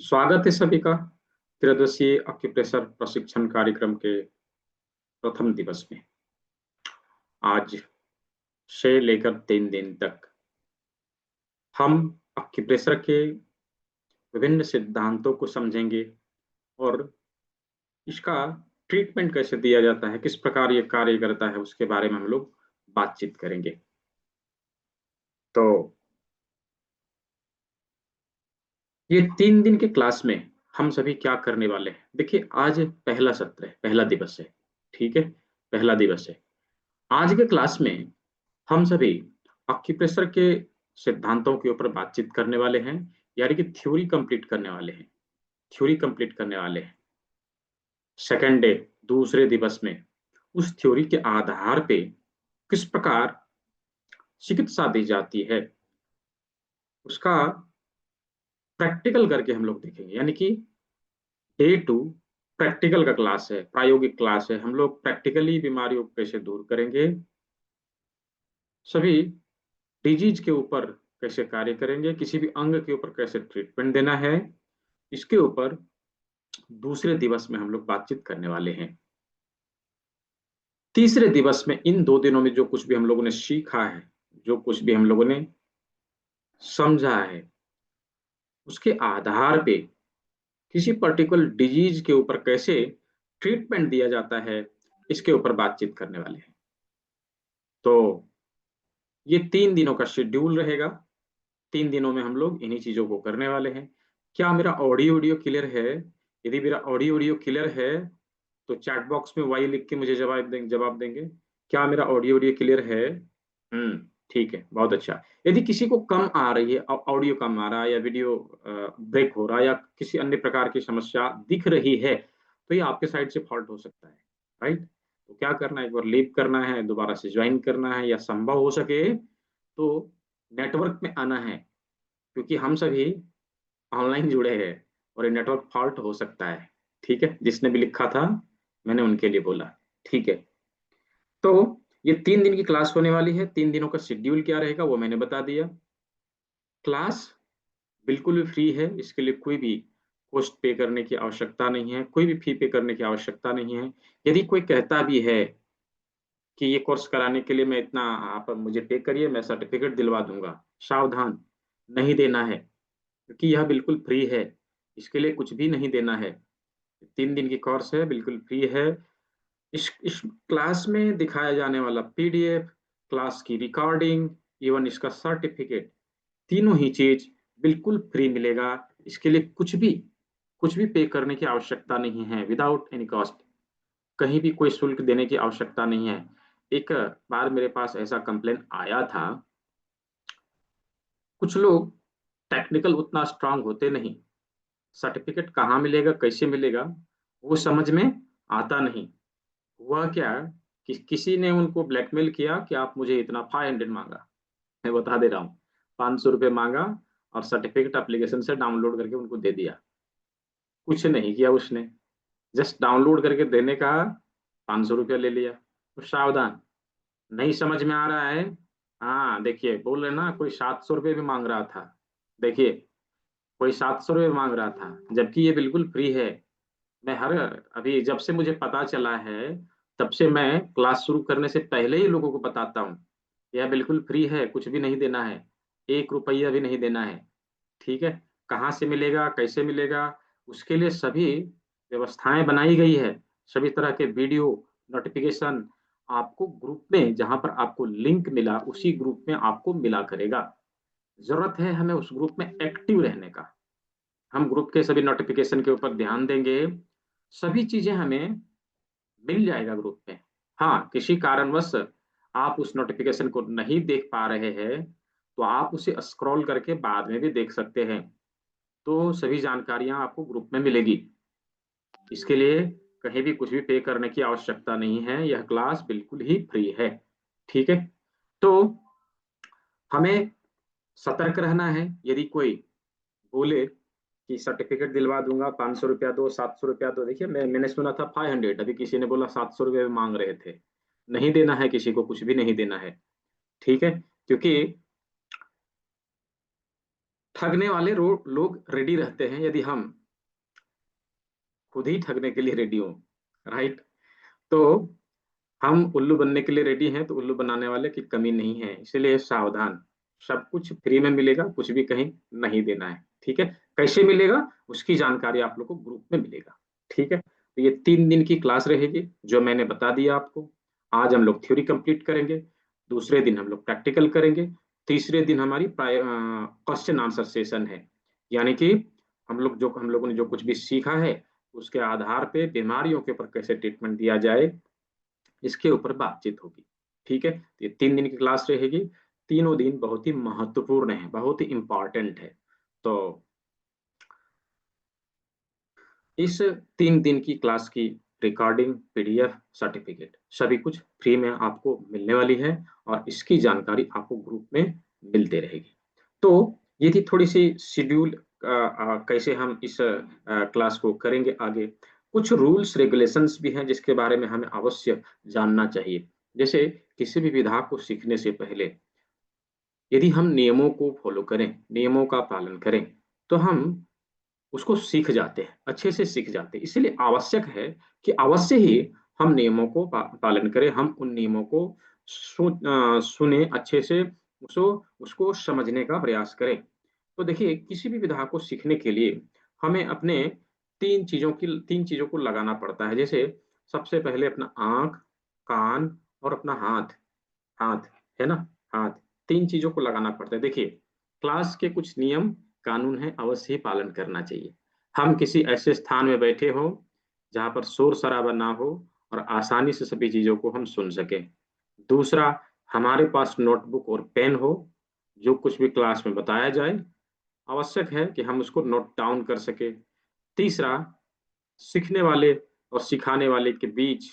स्वागत है सभी का त्रयोदशीय अक्यूप्रेशर प्रशिक्षण कार्यक्रम के प्रथम दिवस में। आज से लेकर 3 दिन तक हम अक्यूप्रेशर के विभिन्न सिद्धांतों को समझेंगे और इसका ट्रीटमेंट कैसे दिया जाता है, किस प्रकार ये कार्य करता है, उसके बारे में हम लोग बातचीत करेंगे। तो ये 3 दिन के क्लास में हम सभी क्या करने वाले हैं? देखिए, आज पहला सत्र है, पहला दिवस है। ठीक है, पहला दिवस है। आज के क्लास में हम सभी एक्यूप्रेशर के सिद्धांतों के ऊपर बातचीत करने वाले हैं, यानी कि थ्योरी कंप्लीट करने वाले हैं। थ्योरी कंप्लीट करने वाले हैं। सेकेंड डे, दूसरे दिवस में उस थ्योरी के आधार पे किस प्रकार चिकित्सा दी जाती है, उसका प्रैक्टिकल करके हम लोग देखेंगे। यानी कि डे 2 प्रैक्टिकल का क्लास है, प्रायोगिक क्लास है। हम लोग प्रैक्टिकली बीमारियों को कैसे दूर करेंगे, सभी डिजीज के ऊपर कैसे कार्य करेंगे, किसी भी अंग के ऊपर कैसे ट्रीटमेंट देना है, इसके ऊपर दूसरे दिवस में हम लोग बातचीत करने वाले हैं। तीसरे दिवस में, इन 2 दिनों में जो कुछ भी हम लोगों ने सीखा है, जो कुछ भी हम लोगों ने समझा है, उसके आधार पे किसी पर्टिकुलर डिजीज के ऊपर कैसे ट्रीटमेंट दिया जाता है, इसके ऊपर बातचीत करने वाले हैं। तो ये 3 दिनों का शेड्यूल रहेगा। 3 दिनों में हम लोग इन्हीं चीजों को करने वाले हैं। क्या मेरा ऑडियो वीडियो क्लियर है? यदि मेरा ऑडियो वीडियो क्लियर है तो चैट बॉक्स में वाई लिख के मुझे जवाब देंगे। क्या मेरा ऑडियो वीडियो क्लियर है? ठीक है, बहुत अच्छा। यदि किसी को कम आ रही है, ऑडियो कम आ रहा है या वीडियो ब्रेक हो रहा है या किसी अन्य प्रकार की समस्या दिख रही है, तो ये आपके साइड से फॉल्ट हो सकता है। राइट? तो क्या करना है, एक बार लीव करना है, दोबारा से ज्वाइन करना है, या संभव हो सके तो नेटवर्क में आना है, क्योंकि हम सभी ऑनलाइन जुड़े हैं और ये नेटवर्क फॉल्ट हो सकता है। ठीक है, जिसने भी लिखा था मैंने उनके लिए बोला। ठीक है, तो ये 3 दिन की क्लास होने वाली है। 3 दिनों का शेड्यूल क्या रहेगा वो मैंने बता दिया। क्लास बिल्कुल भी फ्री है, इसके लिए कोई भी कॉस्ट पे करने की आवश्यकता नहीं है, कोई भी फी पे करने की आवश्यकता नहीं है। यदि कोई कहता भी है कि ये कोर्स कराने के लिए मैं इतना, आप मुझे पे करिए, मैं सर्टिफिकेट दिलवा दूंगा, सावधान, नहीं देना है, क्योंकि यह बिल्कुल फ्री है। इसके लिए कुछ भी नहीं देना है। 3 दिन की कोर्स है, बिल्कुल फ्री है। इस क्लास में दिखाया जाने वाला पीडीएफ, क्लास की रिकॉर्डिंग, इवन इसका सर्टिफिकेट, तीनों ही चीज बिल्कुल फ्री मिलेगा। इसके लिए कुछ भी पे करने की आवश्यकता नहीं है, विदाउट एनी कॉस्ट। कहीं भी कोई शुल्क देने की आवश्यकता नहीं है। एक बार मेरे पास ऐसा कंप्लेन आया था, कुछ लोग टेक्निकल उतना स्ट्रांग होते नहीं, सर्टिफिकेट कहाँ मिलेगा, कैसे मिलेगा, वो समझ में आता नहीं। हुआ क्या कि किसी ने उनको ब्लैकमेल किया कि आप मुझे इतना 500 मांगा, मैं बता दे रहा हूँ, 500 रुपये मांगा और सर्टिफिकेट एप्लीकेशन से डाउनलोड करके उनको दे दिया। कुछ नहीं किया उसने, जस्ट डाउनलोड करके देने का, 500 रुपया ले लिया। तो सावधान, नहीं समझ में आ रहा है? हाँ, देखिए, बोल रहे ना, कोई 700 रुपये भी मांग रहा था। देखिए, कोई 700 रुपये मांग रहा था, जबकि ये बिल्कुल फ्री है। मैं हर अभी जब से मुझे पता चला है, तब से मैं क्लास शुरू करने से पहले ही लोगों को बताता हूँ, यह बिल्कुल फ्री है, कुछ भी नहीं देना है, 1 रुपया भी नहीं देना है। ठीक है, कहाँ से मिलेगा, कैसे मिलेगा, उसके लिए सभी व्यवस्थाएं बनाई गई है। सभी तरह के वीडियो नोटिफिकेशन आपको ग्रुप में, जहां पर आपको लिंक मिला, उसी ग्रुप में आपको मिला करेगा। जरूरत है हमें उस ग्रुप में एक्टिव रहने का। हम ग्रुप के सभी नोटिफिकेशन के ऊपर ध्यान देंगे, सभी चीजें हमें मिल जाएगा ग्रुप में। हाँ, किसी कारणवश आप उस नोटिफिकेशन को नहीं देख पा रहे हैं, तो आप उसे स्क्रॉल करके बाद में भी देख सकते हैं। तो सभी जानकारियां आपको ग्रुप में मिलेगी। इसके लिए कहीं भी कुछ भी पे करने की आवश्यकता नहीं है, यह क्लास बिल्कुल ही फ्री है। ठीक है, तो हमें सतर्क रहना है। यदि कोई बोले कि सर्टिफिकेट दिलवा दूंगा, 500 रुपया दो, 700 रुपया दो, देखिए, मैंने सुना था 500, अभी किसी ने बोला 700 रुपये मांग रहे थे। नहीं देना है, किसी को कुछ भी नहीं देना है। ठीक है, क्योंकि ठगने वाले लोग रेडी रहते हैं यदि हम खुद ही ठगने के लिए रेडी हो, राइट। तो हम उल्लू बनने के लिए रेडी हैं तो उल्लू बनाने वाले की कमी नहीं है, इसलिए सावधान। सब कुछ फ्री में मिलेगा, कुछ भी कहीं नहीं देना है, ठीक है। कैसे मिलेगा उसकी जानकारी आप लोग को ग्रुप में मिलेगा, ठीक है। तो ये 3 दिन की क्लास रहेगी जो मैंने बता दिया आपको। आज हम लोग थ्योरी कंप्लीट करेंगे, दूसरे दिन हम लोग प्रैक्टिकल करेंगे, तीसरे दिन हमारी क्वेश्चन आंसर सेशन है। यानी कि हम लोगों ने जो कुछ भी सीखा है उसके आधार पे बीमारियों के ऊपर कैसे ट्रीटमेंट दिया जाए इसके ऊपर बातचीत होगी, ठीक है। तो ये 3 दिन की क्लास रहेगी, तीनों दिन बहुत ही महत्वपूर्ण है, बहुत ही इंपॉर्टेंट है। तो इस 3 दिन की क्लास की रिकॉर्डिंग, पीडीएफ, सर्टिफिकेट सभी कुछ फ्री में आपको मिलने वाली है और इसकी जानकारी आपको ग्रुप में मिलते रहेगी। तो ये थी थोड़ी सी शेड्यूल, कैसे हम इस क्लास को करेंगे आगे। कुछ रूल्स रेगुलेशंस भी हैं जिसके बारे में हमें अवश्य जानना चाहिए। जैसे किसी भी विधा को सीखने से पहले यदि हम नियमों को फॉलो करें, नियमों का पालन करें, तो हम उसको सीख जाते हैं, अच्छे से सीख जाते हैं। इसलिए आवश्यक है कि अवश्य ही हम नियमों को पालन करें, हम उन नियमों को सुने अच्छे से, उसको उसको समझने का प्रयास करें। तो देखिए किसी भी विधा को सीखने के लिए हमें अपने 3 चीज़ों को लगाना पड़ता है। जैसे सबसे पहले अपना आँख, कान और अपना हाथ, हाथ, है ना? हाथ, 3 चीज़ों को लगाना पड़ता है। देखिए, क्लास के कुछ नियम, कानून हैं, अवश्य ही पालन करना चाहिए। हम किसी ऐसे स्थान में बैठे हों, जहाँ पर शोर-शराबा ना हो और आसानी से सभी चीज़ों को हम सुन सकें। दूसरा, हमारे पास नोटबुक और पेन हो, जो कुछ भी क्लास में बताया जाए, आवश्यक है कि हम उसको नोट डाउन कर सकें। तीसरा, सीखने वाले और सिखाने वाले के बीच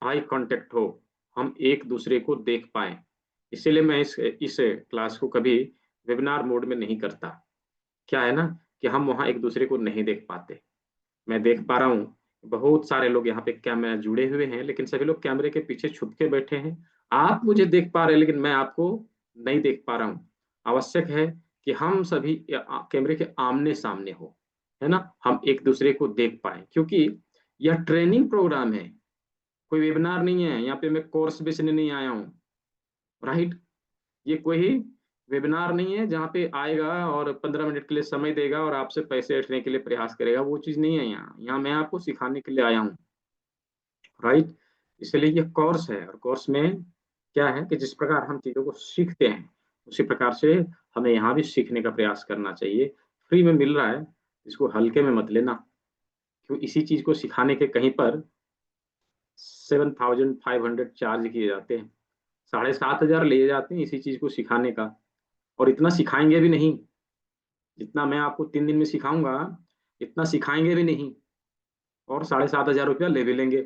आई कांटेक्ट हो, हम एक-दूसरे को देख पाएँ। इसीलिए मैं इस क्लास को कभी वेबिनार मोड में नहीं करता। क्या है ना कि हम वहाँ एक-दूसरे को नहीं देख पाते। मैं देख पा रहा हूँ, बहुत सारे लोग यहाँ पे कैमरा जुड़े हुए हैं, लेकिन सभी लोग कैमरे के पीछे छुप के बैठे हैं। आप मुझे देख पा रहे हैं, लेकिन मैं आपको नहीं देख पा रहा हूँ। आवश्यक है कि हम सभी कैमरे के आमने-सामने हो, है ना? हम एक-दूसरे को देख पाएँ, क्योंकि यह ट्रेनिंग प्रोग्राम है। कोई वेबिनार नहीं है, यहाँ पे मैं कोर्स बेचने नहीं आया हूँ, राइट? ये कोई वेबिनार नहीं है जहाँ पे आएगा और 15 मिनट के लिए समय देगा और आपसे पैसे ऐंठने के लिए प्रयास करेगा, वो चीज़ नहीं है यहाँ। यहाँ मैं आपको सिखाने के लिए आया हूँ, राइट? इसलिए ये कोर्स है और कोर्स में क्या है कि जिस प्रकार हम चीज़ों को सीखते हैं, उसी प्रकार से हमें यहाँ भी सीखने का प्रयास करना चाहिए। फ्री में मिल रहा है, इसको हल्के में मत लेना, क्यों इसी चीज़ को सिखाने के कहीं पर 7,500 चार्ज किए जाते हैं। 7,500 लिए जाते हैं इसी चीज़ को सिखाने का, और इतना सिखाएँगे भी नहीं, जितना मैं आपको 3 दिन में सिखाऊँगा, इतना सिखाएँगे भी नहीं और 7,500 ले भी लेंगे,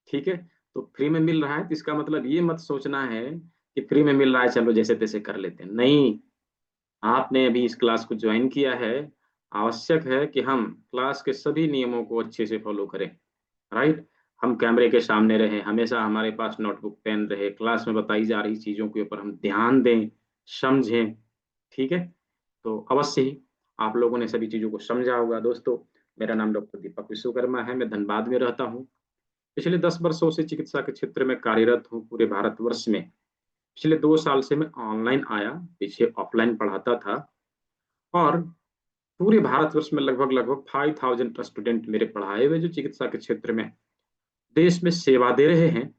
ठीक है? तो फ्री में मिल रहा है तो इसका मतलब ये मत सोचना है कि फ्री में मिल रहा है चलो जैसे-तैसे कर लेते हैं। नहीं, आपने अभी इस क्लास को जॉइन किया है, आवश्यक है कि हम क्लास के सभी नियमों को अच्छे से फॉलो करें। राइट? हम कैमरे के सामने रहें, हमेशा हमारे पास नोटबुक, पेन रहे, क्लास में बताई जा रही चीज़ों के ऊपर हम ध्यान दें, समझें, ठीक है? तो अवश्य ही आप लोगों ने सभी चीज़ों को समझा होगा। दोस्तों, मेरा नाम डॉक्टर दीपक विश्वकर्मा है, मैं धनबाद में रहता हूँ। पिछले 10 वर्षों से चिकित्सा के क्षेत्र में कार्यरत हूँ पूरे भारतवर्ष में। पिछले 2 साल से मैं ऑनलाइन आया, पीछे ऑफलाइन पढ़ाता था और पूरे भारतवर्ष में लगभग-लगभग 5000 स्टूडेंट मेरे पढ़ाए हुए जो चिकित्सा के क्षेत्र में देश में सेवा दे रहे हैं।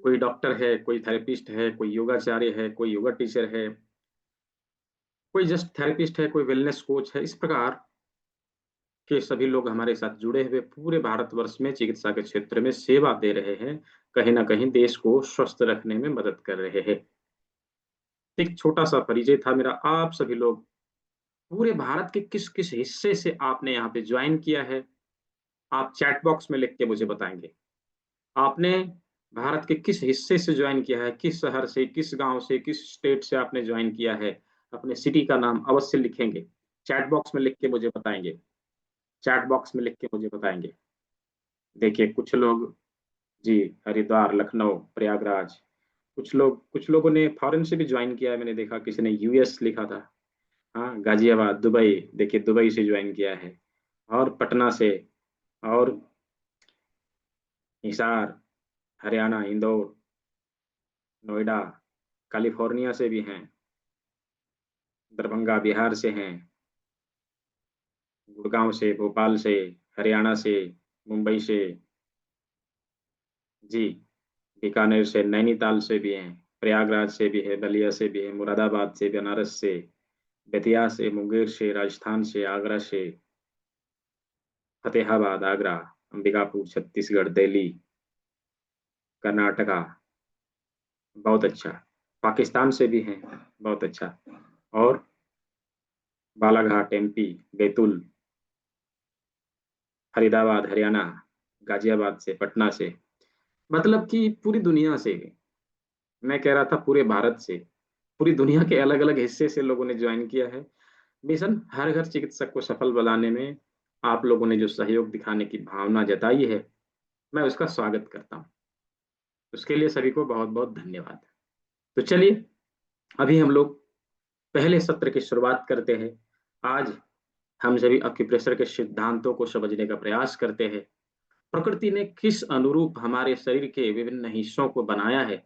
कोई डॉक्टर है, कोई थेरेपिस्ट है, कोई योगाचार्य है, कोई योगा टीचर है, कोई जस्ट थेरेपिस्ट है, कोई वेलनेस कोच है। इस प्रकार के सभी लोग हमारे साथ जुड़े हुए पूरे भारतवर्ष में चिकित्सा के क्षेत्र में सेवा दे रहे हैं, कहीं न कहीं देश को स्वस्थ रखने में मदद कर रहे हैं। एक छोटा-सा परिचय था मेरा, आप सभी लोग पूरे भारत के किस-किस हिस्से से आपने यहाँ पे जॉइन किया है, आप चैट बॉक्स में लिख के मुझे बताएँगे। आपने भारत के किस हिस्से से जॉइन किया है? किस शहर से, किस गाँव से, किस स्टेट से आपने जॉइन किया है? अपने सिटी का नाम अवश्य लिखेंगे। चैट बॉक्स में लिख के मुझे बताएँगे। चैट बॉक्स में लिख के मुझे बताएँगे। देखिए कुछ लोग जी, हरिद्वार, लखनऊ, प्रयागराज, कुछ लोगों ने फ़ॉरेन से भी जॉइन किया है, मैंने देखा किसी ने यूएस लिखा था। हाँ, गाजियाबाद, दुबई, देखिए दुबई से ज्वाइन किया है, और पटना से, और हिसार, हरियाणा, इंदौर, नोएडा, कैलिफोर्निया से भी हैं, दरभंगा बिहार से हैं, गुड़गांव से, भोपाल से, हरियाणा से, मुंबई से, जी, बीकानेर से, नैनीताल से भी हैं, प्रयागराज से भी है, बलिया से भी है, मुरादाबाद से, बनारस से, बेतिया से, मुंगेर से, राजस्थान से, आगरा से, फतेहाबाद, आगरा, अंबिकापुर, छत्तीसगढ़, दिल्ली, कर्नाटका, बहुत अच्छा, पाकिस्तान से भी हैं, बहुत अच्छा, और बालाघाट, एमपी, बैतूल, फरीदाबाद, हरियाणा, गाजियाबाद से, पटना से, मतलब कि पूरी दुनिया से, मैं कह रहा था पूरे भारत से, पूरी दुनिया के अलग अलग हिस्से से लोगों ने ज्वाइन किया है। मिशन हर घर चिकित्सक को सफल बनाने में आप लोगों ने जो सहयोग दिखाने की भावना जताई है, मैं उसका स्वागत करता हूँ। उसके लिए सभी को बहुत बहुत धन्यवाद। तो चलिए, अभी हम लोग पहले सत्र की शुरुआत करते हैं। आज हम सभी अक्यूप्रेशर के सिद्धांतों को समझने का प्रयास करते हैं। प्रकृति ने किस अनुरूप हमारे शरीर के विभिन्न हिस्सों को बनाया है,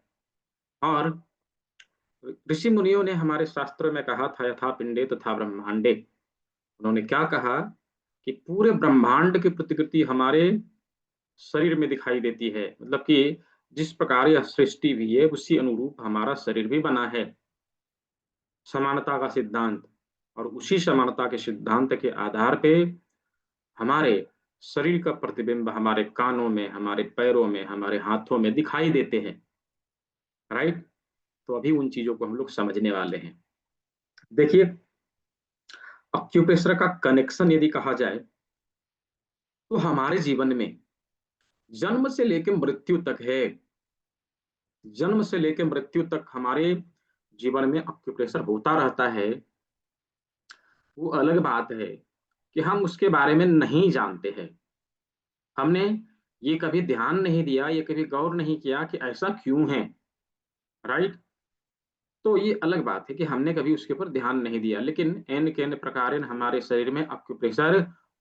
और ऋषि मुनियों ने हमारे शास्त्रों में कहा था, यथा पिंडे तथा ब्रह्मांडे। उन्होंने क्या कहा कि पूरे ब्रह्मांड की प्रतिकृति हमारे शरीर में दिखाई देती है, मतलब कि जिस प्रकार यह सृष्टि भी है उसी अनुरूप हमारा शरीर भी बना है। समानता का सिद्धांत, और उसी समानता के सिद्धांत के आधार पे हमारे शरीर का प्रतिबिंब हमारे कानों में, हमारे पैरों में, हमारे हाथों में दिखाई देते हैं। राइट। तो अभी उन चीजों को हम लोग समझने वाले हैं। देखिए, अक्यूप्रेशर का कनेक्शन यदि कहा जाए तो हमारे जीवन में जन्म से लेकर मृत्यु तक है। जन्म से लेकर मृत्यु तक हमारे जीवन में अक्यूप्रेशर होता रहता है। वो अलग बात है कि हम उसके बारे में नहीं जानते हैं। हमने ये कभी ध्यान नहीं दिया, ये कभी गौर नहीं किया कि ऐसा क्यों है। राइट। तो ये अलग बात है कि हमने कभी उसके ऊपर ध्यान नहीं दिया, लेकिन एन के एन प्रकार हमारे शरीर में अक्यूप्रेशर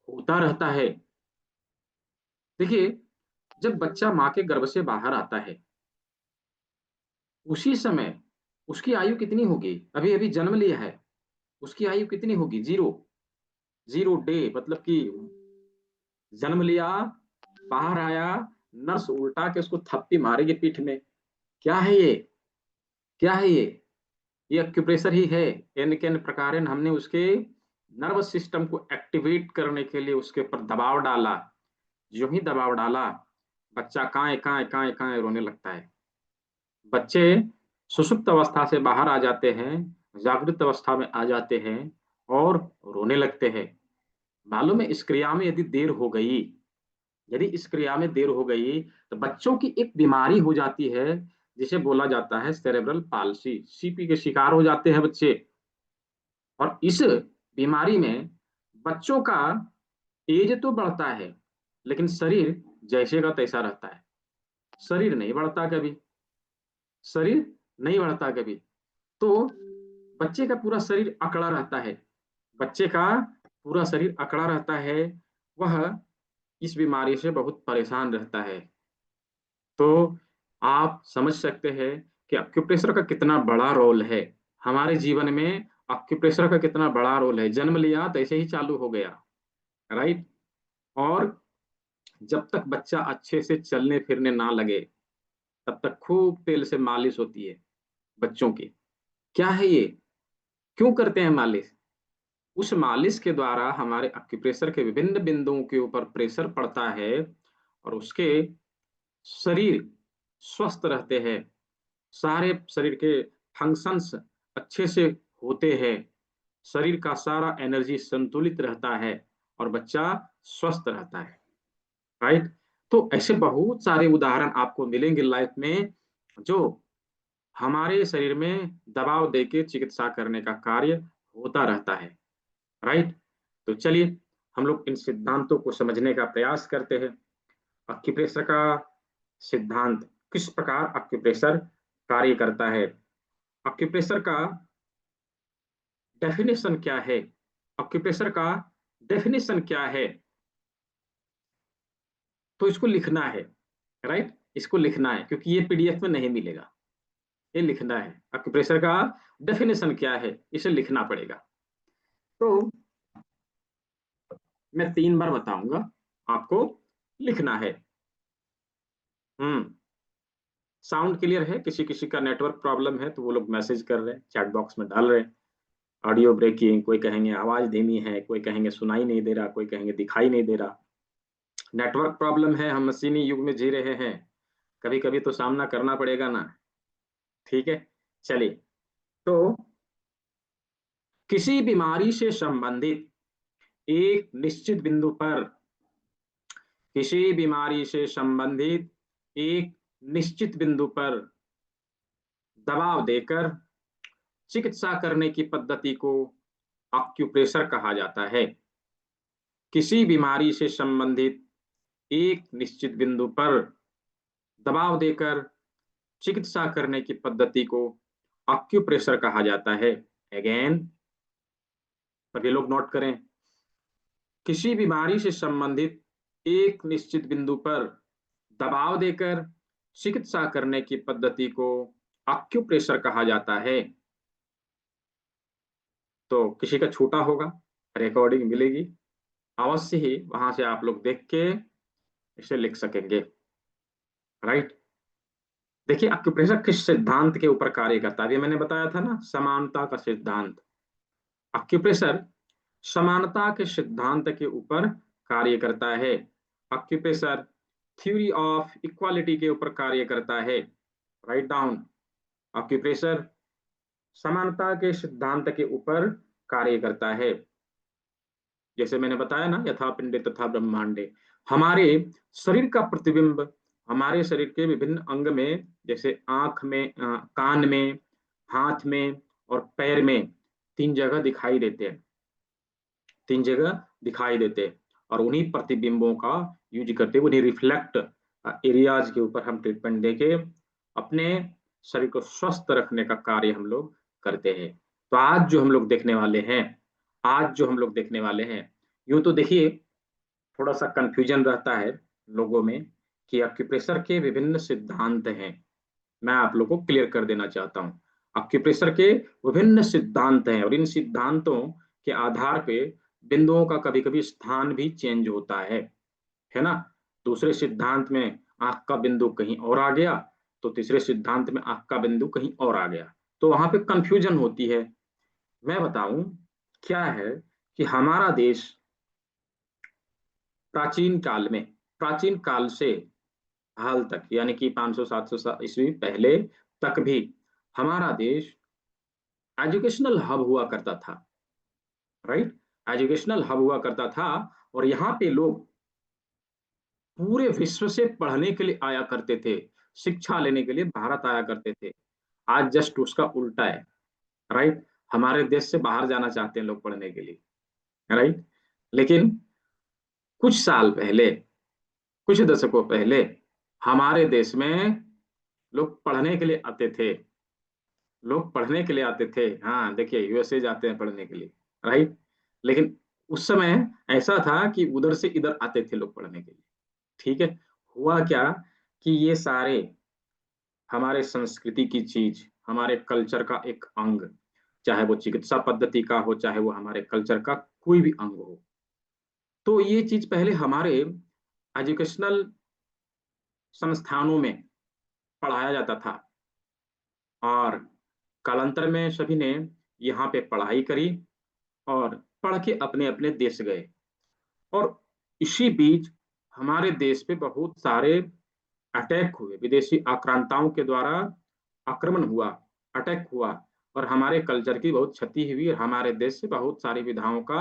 होता रहता है। देखिए, जब बच्चा माँ के गर्भ से बाहर आता है, उसी समय उसकी आयु कितनी होगी? अभी अभी जन्म लिया है, उसकी आयु कितनी होगी? जीरो। जीरो डे, मतलब कि जन्म लिया, बाहर आया, नर्स उल्टा के उसको थप्पी मारेगी पीठ में। क्या है ये? क्या है ये? ये एक्यूप्रेशर ही है। एन के एन प्रकार हमने उसके नर्वस सिस्टम को एक्टिवेट करने के लिए उसके ऊपर दबाव डाला। जो ही दबाव डाला, बच्चा काए काए काए काए रोने लगता है। बच्चे सुषुप्त अवस्था से बाहर आ जाते हैं, जागृत अवस्था में आ जाते हैं और रोने लगते हैं। मालूम है, इस क्रिया में यदि देर हो गई, यदि इस क्रिया में देर हो गई तो बच्चों की एक बीमारी हो जाती है, जिसे बोला जाता है सेरेब्रल पाल्सी। सीपी के शिकार हो जाते हैं बच्चे। और इस बीमारी में बच्चों का एज तो बढ़ता है, लेकिन शरीर जैसे का तैसा रहता है। शरीर नहीं बढ़ता कभी, शरीर नहीं बढ़ता कभी। तो बच्चे का पूरा शरीर अकड़ा रहता है। बच्चे का पूरा शरीर अकड़ा रहता है। वह इस बीमारी से बहुत परेशान रहता है। तो आप समझ सकते हैं कि अक्यूप्रेशर का कितना बड़ा रोल है हमारे जीवन में। अक्यूप्रेशर का कितना बड़ा रोल है। जन्म लिया तो ऐसे ही चालू हो गया। राइट। और जब तक बच्चा अच्छे से चलने फिरने ना लगे, तब तक खूब तेल से मालिश होती है बच्चों की। क्या है ये? क्यों करते हैं मालिश? उस मालिश के द्वारा हमारे एक्यूप्रेशर के विभिन्न बिंदुओं के ऊपर प्रेशर पड़ता है, और उसके शरीर स्वस्थ रहते हैं। सारे शरीर के फंक्शंस अच्छे से होते हैं। शरीर का सारा एनर्जी संतुलित रहता है और बच्चा स्वस्थ रहता है। राइट। तो ऐसे बहुत सारे उदाहरण आपको मिलेंगे लाइफ में, जो हमारे शरीर में दबाव देके चिकित्सा करने का कार्य होता रहता है। राइट। तो चलिए, हम लोग इन सिद्धांतों को समझने का प्रयास करते हैं। अक्यूप्रेशर का सिद्धांत, किस प्रकार अक्यूप्रेशर कार्य करता है। अक्यूप्रेशर का डेफिनेशन क्या है, ऑक्यूप्रेशर का डेफिनेशन क्या है, तो इसको लिखना है। राइट, इसको लिखना है क्योंकि ये पीडीएफ में नहीं मिलेगा, ये लिखना है। एक्यूप्रेशर का डेफिनेशन क्या है, इसे लिखना पड़ेगा। तो मैं 3 बार बताऊंगा, आपको लिखना है। साउंड क्लियर है? किसी किसी का नेटवर्क प्रॉब्लम है तो वो लोग मैसेज कर रहे हैं, चैट बॉक्स में डाल रहे हैं, ऑडियो ब्रेकिंग, कोई कहेंगे आवाज धीमी है, कोई कहेंगे सुनाई नहीं दे रहा, कोई कहेंगे दिखाई नहीं दे रहा। नेटवर्क प्रॉब्लम है, हम मशीनी युग में जी रहे हैं, कभी कभी तो सामना करना पड़ेगा ना। ठीक है, चलिए। तो किसी बीमारी से संबंधित एक निश्चित बिंदु पर, किसी बीमारी से संबंधित एक निश्चित बिंदु पर दबाव देकर चिकित्सा करने की पद्धति को ऑक्यूप्रेशर कहा जाता है। किसी बीमारी से संबंधित एक निश्चित बिंदु पर दबाव देकर चिकित्सा करने की पद्धति को ऑक्यूप्रेशर कहा जाता है। अगेन, सभी लोग नोट करें, किसी बीमारी से संबंधित एक निश्चित बिंदु पर दबाव देकर चिकित्सा करने की पद्धति को ऑक्यूप्रेशर कहा जाता है। तो किसी का छूटा होगा, रिकॉर्डिंग मिलेगी, अवश्य ही वहां से आप लोग देख के इसे लिख सकेंगे। राइट, देखिए एक्यूप्रेशर किस सिद्धांत के ऊपर कार्य करता है, अभी मैंने बताया था ना, समानता का सिद्धांत। एक्यूप्रेशर समानता के सिद्धांत के ऊपर कार्य करता है। एक्यूप्रेशर थ्योरी ऑफ इक्वालिटी के ऊपर कार्य करता है। राइट डाउन, एक्यूप्रेशर समानता के सिद्धांत के ऊपर कार्य करता है। जैसे मैंने बताया ना, यथा पिंडे तथा ब्रह्मांडे, हमारे शरीर का प्रतिबिंब हमारे शरीर के विभिन्न अंग में, जैसे आंख में, कान में, हाथ में और पैर में 3 जगह दिखाई देते हैं, 3 जगह दिखाई देते हैं। और उन्हीं प्रतिबिंबों का यूज करते हुए, उन्हीं रिफ्लेक्ट एरियाज के ऊपर हम ट्रीटमेंट देके अपने शरीर को स्वस्थ रखने का कार्य हम लोग करते हैं। तो आज जो हम लोग देखने वाले हैं, आज जो हम लोग देखने वाले हैं, यूं तो देखिए थोड़ा सा कंफ्यूजन रहता है लोगों में कि एक्यूप्रेशर के विभिन्न सिद्धांत हैं। मैं आप लोगों को क्लियर कर देना चाहता हूँ, एक्यूप्रेशर के विभिन्न सिद्धांत हैं और इन सिद्धांतों के आधार पे बिंदुओं का कभी कभी स्थान भी चेंज होता है ना। दूसरे सिद्धांत में आंख का बिंदु कहीं और आ गया, तो तीसरे सिद्धांत में आंख का बिंदु कहीं और आ गया, तो वहां पे कंफ्यूजन होती है। मैं बताऊं क्या है कि हमारा देश प्राचीन काल में, प्राचीन काल से हाल तक, यानी कि 500-700 ईस्वी पहले तक भी हमारा देश एजुकेशनल हब हुआ करता था। राइट, एजुकेशनल हब हुआ करता था और यहाँ पे लोग पूरे विश्व से पढ़ने के लिए आया करते थे, शिक्षा लेने के लिए भारत आया करते थे। आज जस्ट उसका उल्टा है। राइट, हमारे देश से बाहर जाना चाहते हैं लोग पढ़ने के लिए। राइट, लेकिन कुछ साल पहले, कुछ दशकों पहले हमारे देश में लोग पढ़ने के लिए आते थे, लोग पढ़ने के लिए आते थे। हाँ देखिए, यूएसए जाते हैं पढ़ने के लिए। राइट, लेकिन उस समय ऐसा था कि उधर से इधर आते थे लोग पढ़ने के लिए। ठीक है, हुआ क्या कि ये सारे हमारे संस्कृति की चीज, हमारे कल्चर का एक अंग, चाहे वो चिकित्सा पद्धति का हो, चाहे वो हमारे कल्चर का कोई भी अंग हो, तो ये चीज पहले हमारे एजुकेशनल संस्थानों में पढ़ाया जाता था और कालांतर में सभी ने यहाँ पे पढ़ाई करी और पढ़ के अपने अपने देश गए। और इसी बीच हमारे देश पे बहुत सारे अटैक हुए, विदेशी आक्रांताओं के द्वारा आक्रमण हुआ, अटैक हुआ, और हमारे कल्चर की बहुत क्षति हुई और हमारे देश से बहुत सारी विधाओं का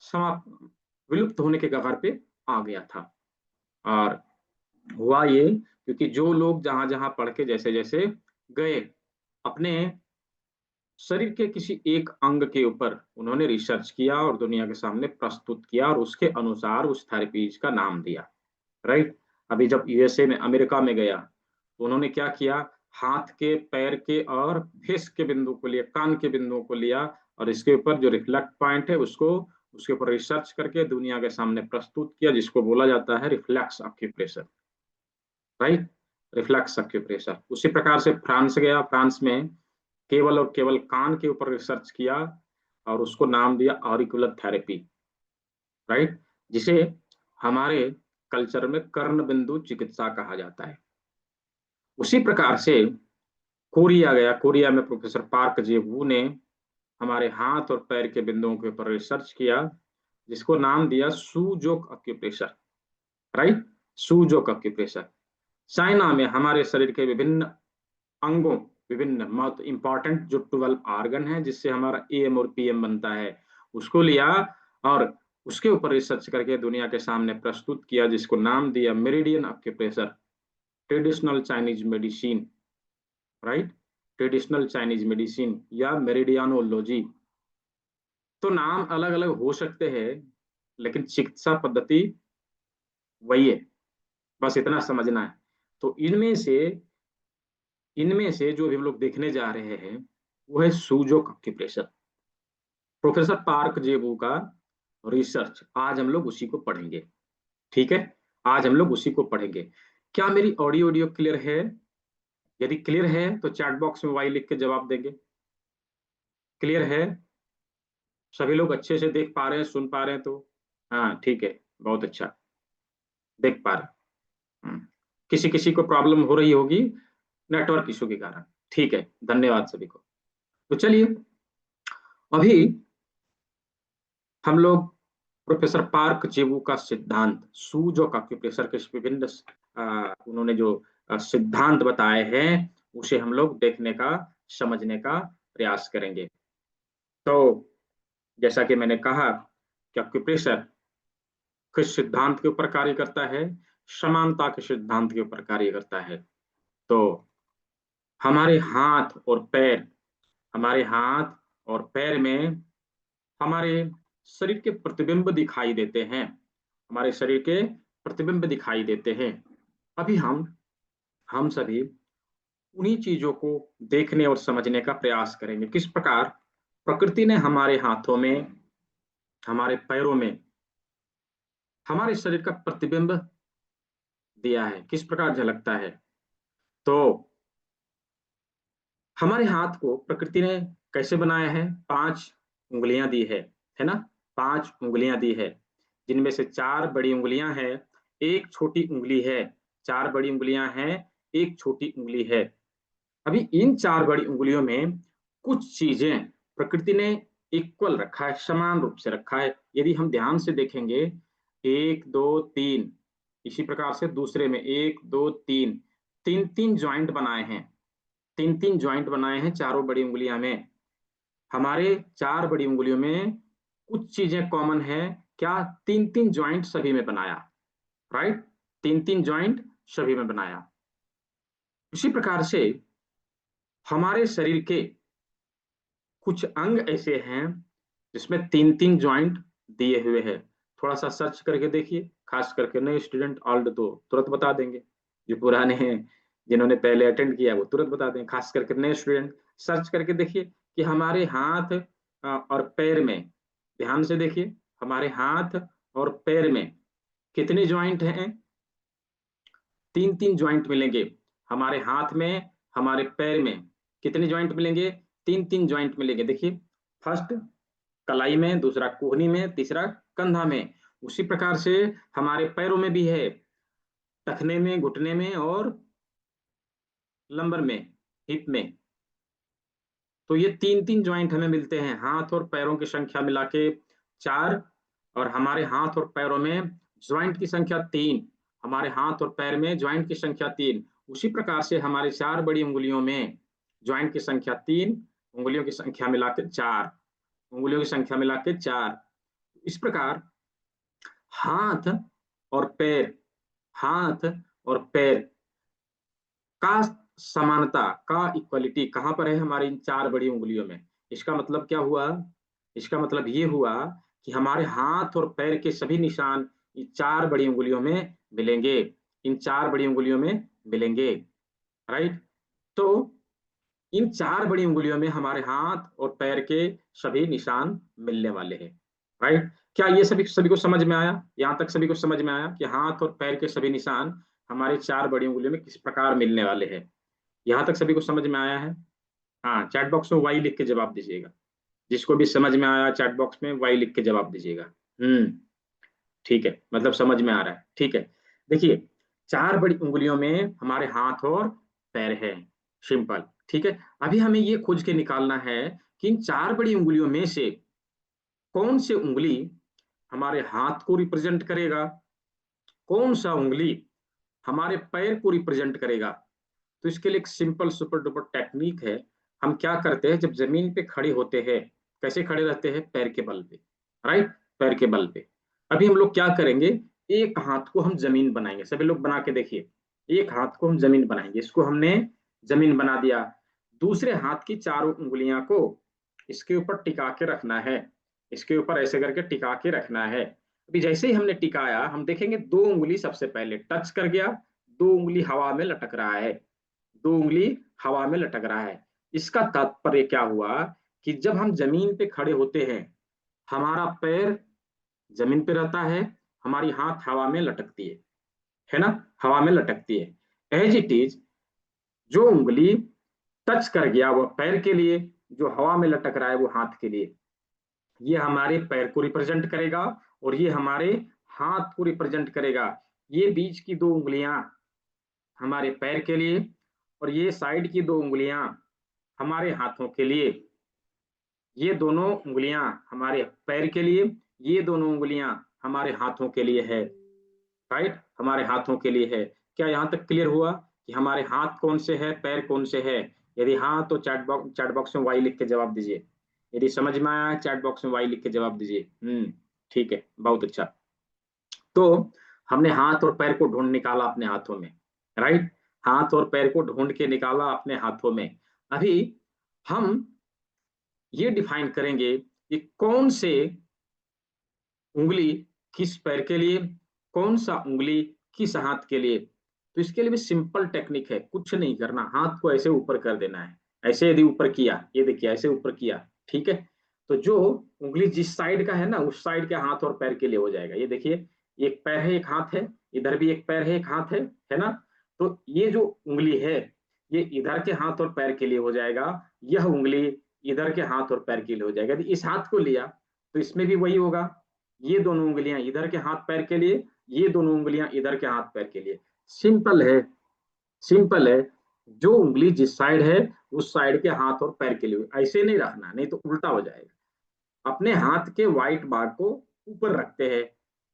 समाप्त, विलुप्त होने के कगार पे आ गया था। और हुआ ये क्योंकि जो लोग जहां जहां पढ़ के जैसे जैसे गए, अपने शरीर के किसी एक अंग के ऊपर उन्होंने रिसर्च किया और दुनिया के सामने प्रस्तुत किया और उसके अनुसार उस थेरेपीज का नाम दिया। राइट, अभी जब यूएसए में, अमेरिका में गया तो उन्होंने क्या किया, हाथ के, पैर के और फेस के बिंदु को लिया, कान के बिंदुओं को लिया, और इसके ऊपर जो रिफ्लेक्ट पॉइंट है उसको, उसके ऊपर रिसर्च करके दुनिया के सामने प्रस्तुत किया, जिसको बोला जाता है reflex acupressure, right. Reflex acupressure. उसी प्रकार से फ्रांस गया, फ्रांस में केवल और केवल कान के ऊपर रिसर्च किया और उसको नाम दिया ऑरिकुलर थेरेपी, राइट, जिसे हमारे कल्चर में कर्ण बिंदु चिकित्सा कहा जाता है। उसी प्रकार से कोरिया गया, कोरिया में प्रोफेसर पार्क जे वू ने हमारे हाथ और पैर के बिंदुओं के ऊपर रिसर्च किया, जिसको नाम दिया सूजोक एक्यूप्रेशर, राइट, सूजोक एक्यूप्रेशर। चाइना में हमारे शरीर के विभिन्न अंगों, विभिन्न बहुत इंपॉर्टेंट जो 12 आर्गन है जिससे हमारा एएम और पीएम बनता है, उसको लिया और उसके ऊपर रिसर्च करके दुनिया के सामने प्रस्तुत किया, जिसको नाम दिया meridian acupressure, traditional Chinese medicine, right, traditional Chinese medicine या मेरिडियानोलॉजी। तो नाम अलग अलग हो सकते हैं, लेकिन चिकित्सा पद्धति वही है, बस इतना समझना है। तो इनमें से जो भी हम लोग देखने जा रहे हैं वो है सूजोक एक्यूप्रेशर, प्रोफेसर पार्क जेबू का रिसर्च। आज हम लोग उसी को पढ़ेंगे, ठीक है, आज हम लोग उसी को पढ़ेंगे। क्या मेरी ऑडियो ऑडियो क्लियर है? यदि क्लियर है तो चैट बॉक्स में वाई लिख के जवाब देंगे। क्लियर है? सभी लोग अच्छे से देख पा रहे हैं, सुन पा रहे हैं? तो हाँ ठीक है, बहुत अच्छा, देख पा रहे हैं। किसी किसी को प्रॉब्लम हो रही होगी नेटवर्क इशू के कारण, ठीक है, धन्यवाद सभी को। तो चलिए, अभी हम लोग प्रोफेसर पार्क जेवू का सिद्धांत, सूजोक एक्यूप्रेशर के विभिन्न उन्होंने जो सिद्धांत बताए हैं उसे हम लोग देखने का, समझने का प्रयास करेंगे। तो जैसा कि मैंने कहा कि एक्यूप्रेशर किस सिद्धांत के ऊपर कार्य करता है? समानता के सिद्धांत के ऊपर कार्य करता है। तो हमारे हाथ और पैर, हमारे हाथ और पैर में हमारे शरीर के प्रतिबिंब दिखाई देते हैं, हमारे शरीर के प्रतिबिंब दिखाई देते हैं। अभी हम सभी उन्हीं चीजों को देखने और समझने का प्रयास करेंगे, किस प्रकार प्रकृति ने हमारे हाथों में, हमारे पैरों में हमारे शरीर का प्रतिबिंब दिया है, किस प्रकार झलकता है। तो हमारे हाथ को प्रकृति ने कैसे बनाया है? 5 उंगलियां दी है ना, 5 उंगलियां दी है, जिनमें से 4 बड़ी उंगलियां हैं, एक छोटी उंगली है। 4 बड़ी उंगलियां हैं, एक छोटी उंगली है। अभी इन 4 बड़ी उंगलियों में कुछ चीजें प्रकृति ने इक्वल रखा है, समान रूप से रखा है। यदि हम ध्यान से देखेंगे, 1 2 3, इसी प्रकार से दूसरे में 1 2 3, तीन तीन ज्वाइंट बनाए हैं, तीन तीन ज्वाइंट बनाए हैं चारों बड़ी उंगलियां में। हमारे 4 बड़ी उंगलियों में कुछ चीजें कॉमन है, क्या? तीन तीन ज्वाइंट सभी में बनाया, राइट, तीन तीन ज्वाइंट सभी में बनाया। इसी प्रकार से हमारे शरीर के कुछ अंग ऐसे हैं जिसमें तीन तीन ज्वाइंट दिए हुए हैं। थोड़ा सा सर्च करके देखिए, खास करके नए स्टूडेंट ऑल्ड तो तुरंत बता देंगे, जो पुराने हैं जिन्होंने पहले अटेंड किया वो तुरंत बता देंगे। खास करके नए स्टूडेंट सर्च करके देखिए कि हमारे हाथ और पैर में, ध्यान से देखिए, हमारे हाथ और पैर में कितने ज्वाइंट हैं? तीन तीन ज्वाइंट मिलेंगे। हमारे हाथ में, हमारे पैर में कितने ज्वाइंट मिलेंगे? तीन तीन ज्वाइंट मिलेंगे। देखिए, फर्स्ट कलाई में, दूसरा कोहनी में, तीसरा कंधा में। उसी प्रकार से हमारे पैरों में भी है, टखने में, घुटने में और लंबर में, हिप में। तो ये तीन तीन ज्वाइंट हमें मिलते हैं। हाथ और पैरों की संख्या मिला के 4, और हमारे हाथ और पैरों में ज्वाइंट की संख्या 3, हमारे हाथ और पैर में ज्वाइंट की संख्या 3। उसी प्रकार से हमारे 4 बड़ी उंगलियों में ज्वाइंट की संख्या 3, उंगलियों की संख्या मिला के 4, उंगलियों की संख्या मिला के 4। इस प्रकार हाथ और पैर, हाथ और पैर का समानता, का इक्वलिटी कहां पर है? हमारी इन 4 बड़ी उंगलियों में। इसका मतलब क्या हुआ? इसका मतलब ये हुआ कि हमारे हाथ और पैर के सभी निशान इन 4 बड़ी उंगलियों में मिलेंगे, इन 4 बड़ी उंगलियों में मिलेंगे, राइट। तो इन 4 बड़ी उंगलियों में हमारे हाथ और पैर के सभी निशान मिलने वाले हैं। राइट? क्या ये सभी सभी को समझ में आया? यहाँ तक सभी को समझ में आया कि हाथ और पैर के सभी निशान हमारे 4 बड़ी उंगलियों में किस प्रकार मिलने वाले हैं? यहाँ तक सभी को समझ में आया है? हाँ, चैट बॉक्स में वाई लिख के जवाब दीजिएगा। जिसको भी समझ में आया चैट बॉक्स में वाई लिख के जवाब दीजिएगा। ठीक है, मतलब समझ में आ रहा है। ठीक है, देखिए 4 बड़ी उंगलियों में हमारे हाथ और पैर है। सिंपल। ठीक है, अभी हमें ये खोज के निकालना है कि इन 4 बड़ी उंगलियों में से कौन सी उंगली हमारे हाथ को रिप्रेजेंट करेगा, कौन सा उंगली हमारे पैर को रिप्रेजेंट करेगा। तो इसके लिए एक सिंपल सुपर डुपर टेक्निक है। हम क्या करते हैं, जब जमीन पे खड़े होते हैं, कैसे खड़े रहते हैं? पैर के बल पे। राइट? पैर के बल पे। अभी हम लोग क्या करेंगे, एक हाथ को हम जमीन बनाएंगे। सभी लोग बना के देखिए। एक हाथ को हम जमीन बनाएंगे, इसको हमने जमीन बना दिया। दूसरे हाथ की चारों उंगलियां को इसके ऊपर टिका के रखना है। इसके ऊपर ऐसे करके टिका के रखना है। अभी जैसे ही हमने टिकाया, हम देखेंगे 2 उंगली सबसे पहले टच कर गया, 2 उंगली हवा में लटक रहा है, 2 उंगली हवा में लटक रहा है। इसका तात्पर्य क्या हुआ कि जब हम जमीन पे खड़े होते हैं, हमारा पैर जमीन पे रहता है, हमारी हाथ हवा में लटकती है ना? हवा में लटकती है। एज इट इज, जो उंगली टच कर गया वो पैर के लिए, जो हवा में लटक रहा है वो हाथ के लिए। ये हमारे पैर को रिप्रेजेंट करेगा और ये हमारे हाथ को रिप्रेजेंट करेगा। ये बीच की 2 उंगलियां हमारे पैर के लिए और ये साइड की 2 उंगलियां हमारे हाथों के लिए। ये दोनों उंगलियां हमारे पैर के लिए, ये दोनों उंगलियां हमारे हाथों के लिए है। राइट? हमारे हाथों के लिए है। क्या यहाँ तक क्लियर हुआ कि हमारे हाथ कौन से है, पैर कौन से है? यदि हाँ तो चैट बॉक्स में वाई लिख के जवाब दीजिए। यदि समझ में आया, चैट बॉक्स में वाई लिख के जवाब दीजिए। ठीक है, बहुत अच्छा। तो हमने हाथ और पैर को ढूंढ निकाला अपने हाथों में। राइट? हाथ और पैर को ढूंढ के निकाला अपने हाथों में। अभी हम ये डिफाइन करेंगे कि कौन से उंगली किस पैर के लिए, कौन सा उंगली किस हाथ के लिए। तो इसके लिए भी सिंपल टेक्निक है, कुछ नहीं करना, हाथ को ऐसे ऊपर कर देना है। ऐसे यदि ऊपर किया, ये देखिए ऐसे ऊपर किया, ठीक है, तो जो उंगली जिस साइड का है ना, उस साइड के हाथ और पैर के लिए हो जाएगा। ये देखिए, एक पैर है एक हाथ है, इधर भी एक पैर है एक हाथ है ना? तो ये जो उंगली है, ये इधर के हाथ और पैर के लिए हो जाएगा। यह उंगली इधर के हाथ और पैर के लिए हो जाएगा। यदि इस हाथ को लिया तो इसमें भी वही होगा। ये दोनों उंगलियां इधर के हाथ पैर के लिए, ये दोनों उंगलियां इधर के हाथ पैर के लिए। सिंपल है, सिंपल है। जो उंगली जिस साइड है उस साइड के हाथ और पैर के लिए। ऐसे नहीं रखना, नहीं तो उल्टा हो जाएगा। अपने हाथ के वाइट बार को ऊपर रखते हैं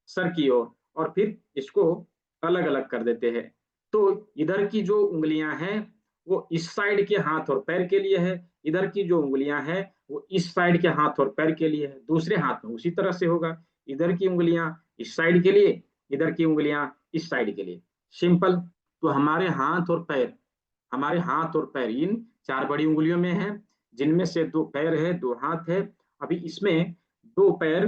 सर की ओर, और फिर इसको अलग अलग कर देते हैं। तो इधर की जो उंगलियां हैं वो इस साइड के हाथ और पैर के लिए है, इधर की जो उंगलियां हैं वो इस साइड के हाथ और पैर के लिए है। दूसरे हाथ में उसी तरह से होगा, इधर की उंगलियां इस साइड के लिए, इधर की उंगलियां इस साइड के लिए। सिंपल। तो हमारे हाथ और पैर, हमारे हाथ और पैर इन 4 बड़ी उंगलियों में है, जिनमें से 2 पैर है 2 हाथ है। अभी इसमें 2 पैर,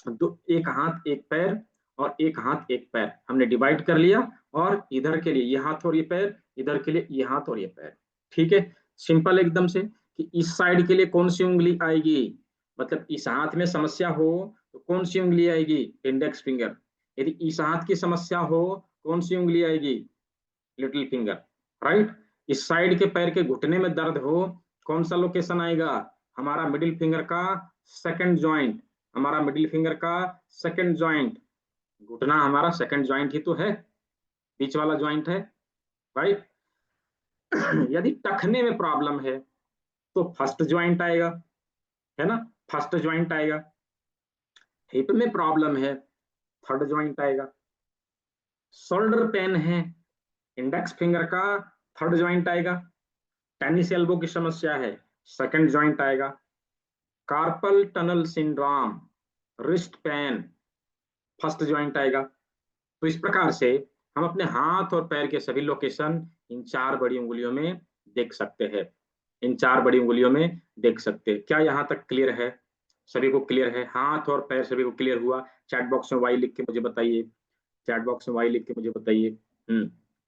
दो, एक हाथ एक पैर और एक हाथ एक पैर हमने डिवाइड कर लिया। और इधर के लिए ये हाथ और ये पैर, इधर के लिए ये हाथ और ये पैर। ठीक है, सिंपल एकदम से। कि इस साइड के लिए कौन सी उंगली आएगी, मतलब इस हाथ में समस्या हो तो कौन सी उंगली आएगी? Index finger. यदि इस हाथ की समस्या हो, कौन सी उंगली आएगी? Little finger. राइट? इस साइड के पैर के घुटने में दर्द हो, कौन सा लोकेशन आएगा? हमारा मिडिल फिंगर का सेकंड जॉइंट। हमारा मिडिल फिंगर का सेकंड जॉइंट। घुटना हमारा सेकंड जॉइंट ही तो है, बीच वाला जॉइंट है। राइट? यदि टखने में प्रॉब्लम है तो फर्स्ट जॉइंट आएगा, है ना? फर्स्ट जॉइंट आएगा। हिप में प्रॉब्लम है, थर्ड जॉइंट आएगा। शोल्डर पेन है, इंडेक्स फिंगर का थर्ड जॉइंट आएगा। टेनिस एल्बो की समस्या है, सेकंड जॉइंट आएगा। Carpal tunnel syndrome, wrist pain, first joint आएगा। तो इस प्रकार से हम अपने हाथ और पैर के सभी लोकेशन इन 4 बड़ी उंगलियों में देख सकते हैं। इन 4 बड़ी उंगलियों में देख सकते हैं। क्या यहाँ तक क्लियर है? सभी को क्लियर है? हाथ और पैर सभी को क्लियर हुआ? चैट बॉक्स में वाई लिख के मुझे बताइए। चैट बॉक्स में वाई लिख के मुझे बताइए।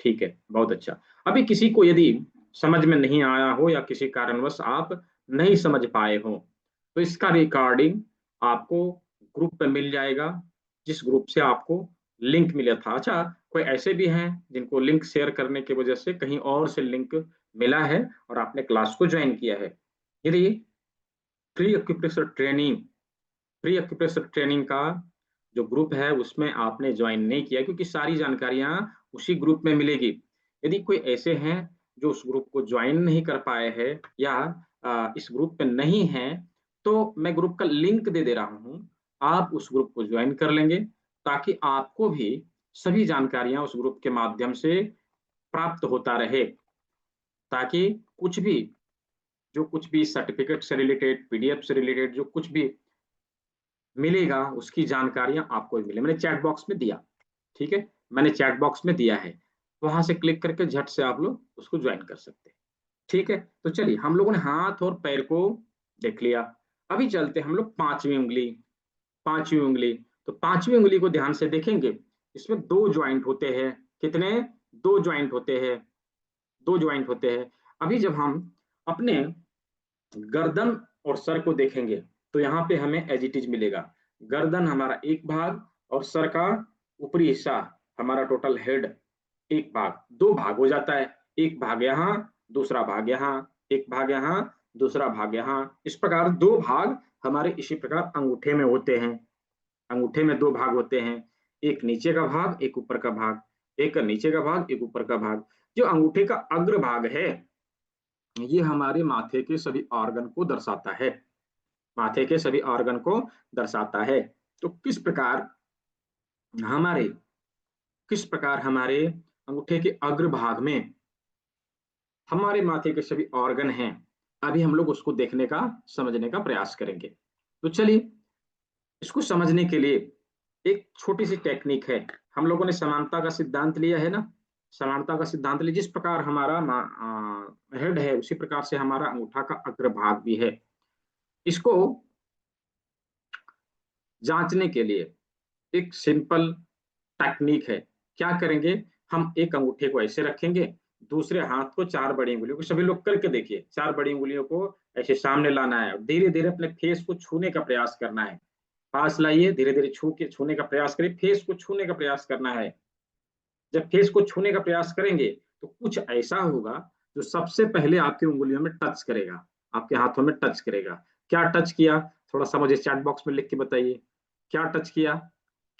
ठीक है, बहुत अच्छा। अभी किसी को यदि समझ में नहीं आया हो या किसी कारणवश आप नहीं समझ पाए हो, तो इसका रिकॉर्डिंग आपको ग्रुप पे मिल जाएगा, जिस ग्रुप से आपको लिंक मिला था। अच्छा, कोई ऐसे भी हैं जिनको लिंक शेयर करने की वजह से कहीं और से लिंक मिला है और आपने क्लास को ज्वाइन किया है। यदि pre acupressure training pre acupressure training का जो ग्रुप है उसमें आपने ज्वाइन नहीं किया, क्योंकि सारी जानकारियां उसी ग्रुप में मिलेगी। यदि कोई ऐसे हैं जो उस ग्रुप को ज्वाइन नहीं कर पाए हैं या इस ग्रुप में नहीं है, तो मैं ग्रुप का लिंक दे दे रहा हूं, आप उस ग्रुप को ज्वाइन कर लेंगे, ताकि आपको भी सभी जानकारियां उस ग्रुप के माध्यम से प्राप्त होता रहे, ताकि कुछ भी जो कुछ भी सर्टिफिकेट से रिलेटेड, पीडीएफ से रिलेटेड जो कुछ भी मिलेगा उसकी जानकारियां आपको भी मिले। मैंने चैट बॉक्स में दिया, ठीक है, मैंने चैट बॉक्स में दिया है, वहां से क्लिक करके झट से आप लोग उसको ज्वाइन कर सकते हैं। ठीक है, तो चलिए हम लोगों ने हाथ और पैर को देख लिया। अभी चलते हम लोग पांचवी उंगली। पांचवी उंगली, तो पांचवी उंगली को ध्यान से देखेंगे, इसमें दो ज्वाइंट होते हैं। कितने? दो ज्वाइंट होते हैं, दो ज्वाइंट होते हैं। अभी जब हम अपने गर्दन और सर को देखेंगे, तो यहाँ पे हमें एज इट इज मिलेगा। गर्दन हमारा एक भाग और सर का ऊपरी हिस्सा, हमारा टोटल हेड एक भाग, दो भाग हो जाता है। एक भाग यहाँ, दूसरा भाग यहाँ, एक भाग यहाँ, दूसरा भाग यहाँ। इस प्रकार दो भाग हमारे इसी प्रकार अंगूठे में होते हैं। अंगूठे में दो भाग होते हैं, एक नीचे का भाग, एक ऊपर का भाग। एक नीचे का भाग, एक ऊपर का भाग। जो अंगूठे का अग्र भाग है, ये हमारे माथे के सभी ऑर्गन को दर्शाता है। माथे के सभी ऑर्गन को दर्शाता है। तो हमारे किस प्रकार हमारे अंगूठे के अग्र भाग में हमारे माथे के सभी ऑर्गन हैं, अभी हम लोग उसको देखने का, समझने का प्रयास करेंगे। तो चलिए, इसको समझने के लिए एक छोटी सी टेक्निक है। हम लोगों ने समानता का सिद्धांत लिया है ना, समानता का सिद्धांत लिया। जिस प्रकार हमारा हेड है, उसी प्रकार से हमारा अंगूठा का अग्रभाग भी है। इसको जांचने के लिए एक सिंपल टेक्निक है। क्या करेंगे? हम एक अंगूठे को ऐसे रखेंगे, दूसरे हाथ को चार बड़ी उंगलियों को, सभी लोग करके देखिए, चार बड़ी उंगलियों को ऐसे सामने लाना है और धीरे धीरे अपने फेस को छूने का प्रयास करना है। पास लाइए, धीरे धीरे छूने का प्रयास करिए, फेस को छूने का प्रयास करना है। जब फेस को छूने का प्रयास करेंगे तो कुछ ऐसा होगा जो सबसे पहले आपकी उंगलियों में टच करेगा, आपके हाथों में टच करेगा। क्या टच किया? थोड़ा सा मुझे चैट बॉक्स में लिख के बताइए, क्या टच किया?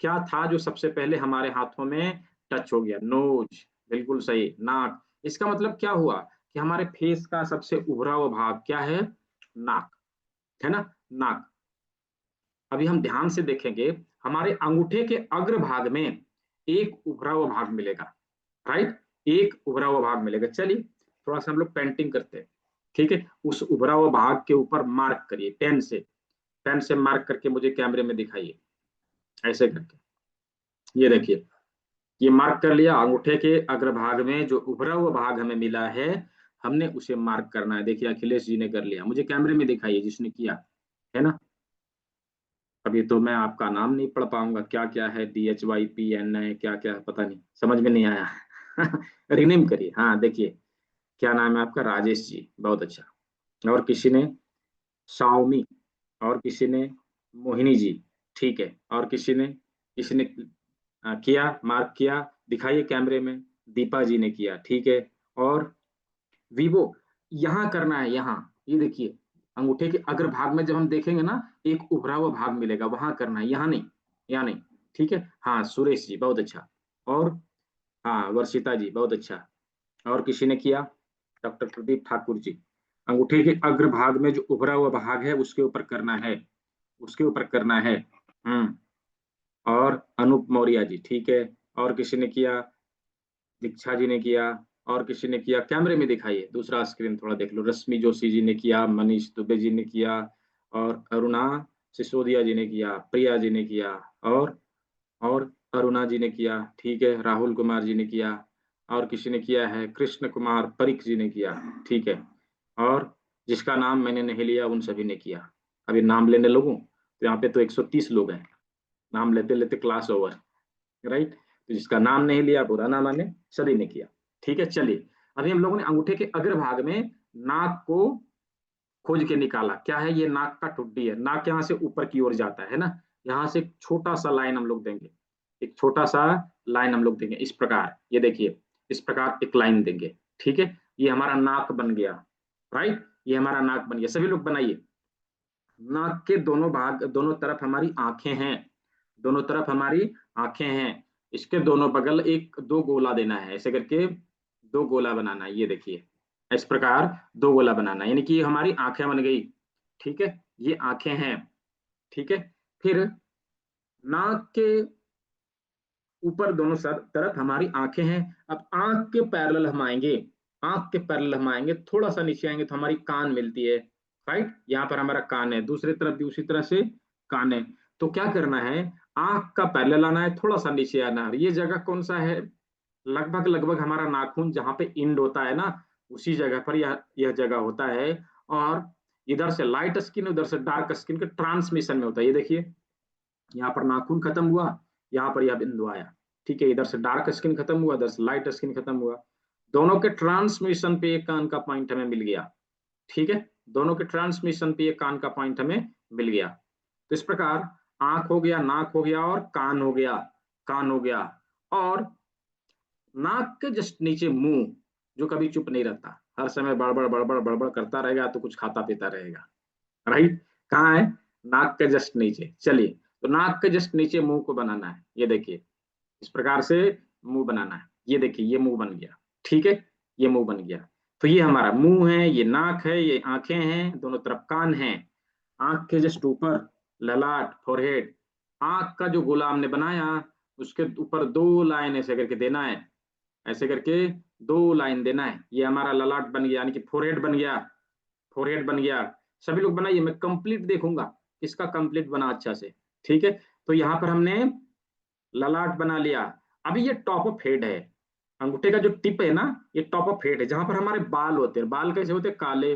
क्या था जो सबसे पहले हमारे हाथों में टच हो गया? नोज, बिल्कुल सही। नाक। इसका मतलब क्या हुआ कि हमारे फेस का सबसे उभरा हुआ भाग क्या है? नाक, है ना, नाक। अभी हम ध्यान से देखेंगे, हमारे अंगूठे के अग्र भाग में एक उभरा हुआ भाग मिलेगा, राइट, एक उभरा हुआ भाग मिलेगा। चलिए थोड़ा सा हम लोग पेंटिंग करते हैं, ठीक है। उस उभरा हुआ भाग के ऊपर मार्क करिए पेन से, पेन से मार्क करके मुझे कैमरे में दिखाइए, ऐसे करके। ये देखिए, ये मार्क कर लिया। अंगूठे के अग्रभाग में जो उभरा हुआ भाग हमें मिला है, हमने उसे मार्क करना है। देखिए अखिलेश जी ने कर लिया, मुझे कैमरे में दिखाइए जिसने किया, है ना। अभी तो मैं आपका नाम नहीं पढ़ पाऊंगा, क्या क्या है, DHYPN है, क्या क्या है, पता नहीं, समझ में नहीं आया। रिनेम करिए। हाँ देखिए, क्या नाम है आपका? राजेश जी, बहुत अच्छा। और किसी ने साउमी, और किसी ने मोहिनी जी, ठीक है। और किसी ने किया, मार्क किया, दिखाइए कैमरे में। दीपा जी ने किया, ठीक है। और वीवो, यहाँ करना है, यहाँ, ये देखिए, अंगूठे के अग्र भाग में जब हम देखेंगे ना, एक उभरा हुआ भाग मिलेगा, वहां करना है, यहाँ नहीं, यहाँ नहीं। ठीक है, हाँ सुरेश जी, बहुत अच्छा। और हाँ वर्षिता जी, बहुत अच्छा। और किसी ने किया? डॉक्टर प्रदीप ठाकुर जी। अंगूठे के अग्र भाग में जो उभरा हुआ भाग है उसके ऊपर करना है, उसके ऊपर करना है। हम्म। और अनूप मौर्य जी, ठीक है। और किसी ने किया? दीक्षा जी ने किया। और किसी ने किया? कैमरे में दिखाइए, दूसरा स्क्रीन थोड़ा देख लो। रश्मि जोशी जी ने किया, मनीष दुबे जी ने किया, और अरुणा सिसोदिया जी ने किया, प्रिया जी ने किया, और और अरुणा जी ने किया, ठीक है। राहुल कुमार जी ने किया। और किसी ने किया है, कृष्ण कुमार परिक जी ने किया, ठीक है। और जिसका नाम मैंने नहीं लिया उन सभी ने किया। अभी नाम लेने लगूं तो यहाँ पे तो 130 लोग हैं, नाम लेते लेते क्लास ओवर, राइट। तो जिसका नाम नहीं लिया, बुरा ना माने, सभी ने किया, ठीक है। चलिए, अभी हम लोगों ने अंगूठे के अग्रभाग में नाक को खोज के निकाला। क्या है ये? नाक का ठुड्डी है। नाक यहाँ से ऊपर की ओर जाता है ना, यहाँ से एक छोटा सा लाइन हम लोग देंगे, एक छोटा सा लाइन हम लोग देंगे इस प्रकार, ये देखिए इस प्रकार एक लाइन देंगे। ठीक है, ये हमारा नाक बन गया। राइट, ये हमारा नाक बन गया। सभी लोग बनाइए। नाक के दोनों भाग, दोनों तरफ हमारी आंखें हैं, दोनों तरफ हमारी आंखें हैं। इसके दोनों बगल एक दो गोला देना है, ऐसे करके दो गोला बनाना है। ये देखिए इस प्रकार दो गोला बनाना है, यानी कि ये हमारी आंखें बन गई। ठीक है, ये आंखें हैं। ठीक है, फिर नाक के ऊपर दोनों तरफ हमारी आंखें हैं। अब आंख के पैरेलल हम आएंगे, आंख के पैरेलल हम आएंगे, थोड़ा सा नीचे आएंगे तो हमारी कान मिलती है। राइट, यहाँ पर हमारा कान है, दूसरी तरफ भी उसी तरह से कान है। तो क्या करना है, आंख का पैरेलल आना है, थोड़ा सा नीचे आना है। ये जगह कौन सा है? लगभग लगभग हमारा नाखून जहाँ पे इंड होता है ना, उसी जगह पर यह जगह होता है। और इधर से लाइट स्किन, उधर से डार्क स्किन के ट्रांसमिशन में होता है। ये देखिए यहाँ पर नाखून खत्म हुआ, यहाँ पर यह बिंदु आया। ठीक है, इधर से डार्क स्किन खत्म हुआ, इधर से लाइट स्किन खत्म हुआ। दोनों के ट्रांसमिशन पे एक कान का पॉइंट हमें मिल गया। ठीक है, दोनों के ट्रांसमिशन पे एक कान का पॉइंट हमें मिल गया। तो इस प्रकार आंख हो गया, नाक हो गया और कान हो गया, कान हो गया। और नाक के जस्ट नीचे मुंह, जो कभी चुप नहीं रहता, हर समय बड़बड़ बड़बड़ बड़बड़ करता रहेगा, तो कुछ खाता पीता रहेगा। राइट, कहाँ है? नाक के जस्ट नीचे। चलिए, तो नाक के जस्ट नीचे मुंह को बनाना है। ये देखिए इस प्रकार से मुंह बनाना है। ये देखिए ये मुंह बन गया। ठीक है, ये मुंह बन गया। तो ये हमारा मुंह है, ये नाक है, ये आंखें हैं, दोनों तरफ कान है। आंख के जस्ट ऊपर ललाट, फोरहेड। आंख का जो गोला हमने बनाया, उसके ऊपर दो लाइन ऐसे करके देना है, ऐसे करके दो लाइन देना है। ये हमारा ललाट बन गया, यानी कि फोरहेड बन गया, फोरहेड बन गया। सभी लोग बनाइए, मैं कंप्लीट देखूंगा इसका कंप्लीट बना अच्छा से। ठीक है, तो यहाँ पर हमने ललाट बना लिया। अभी ये टॉप ऑफ हेड है, अंगूठे का जो टिप है ना, ये टॉप ऑफ हेड है, जहां पर हमारे बाल होते हैं। बाल कैसे होते हैं? काले।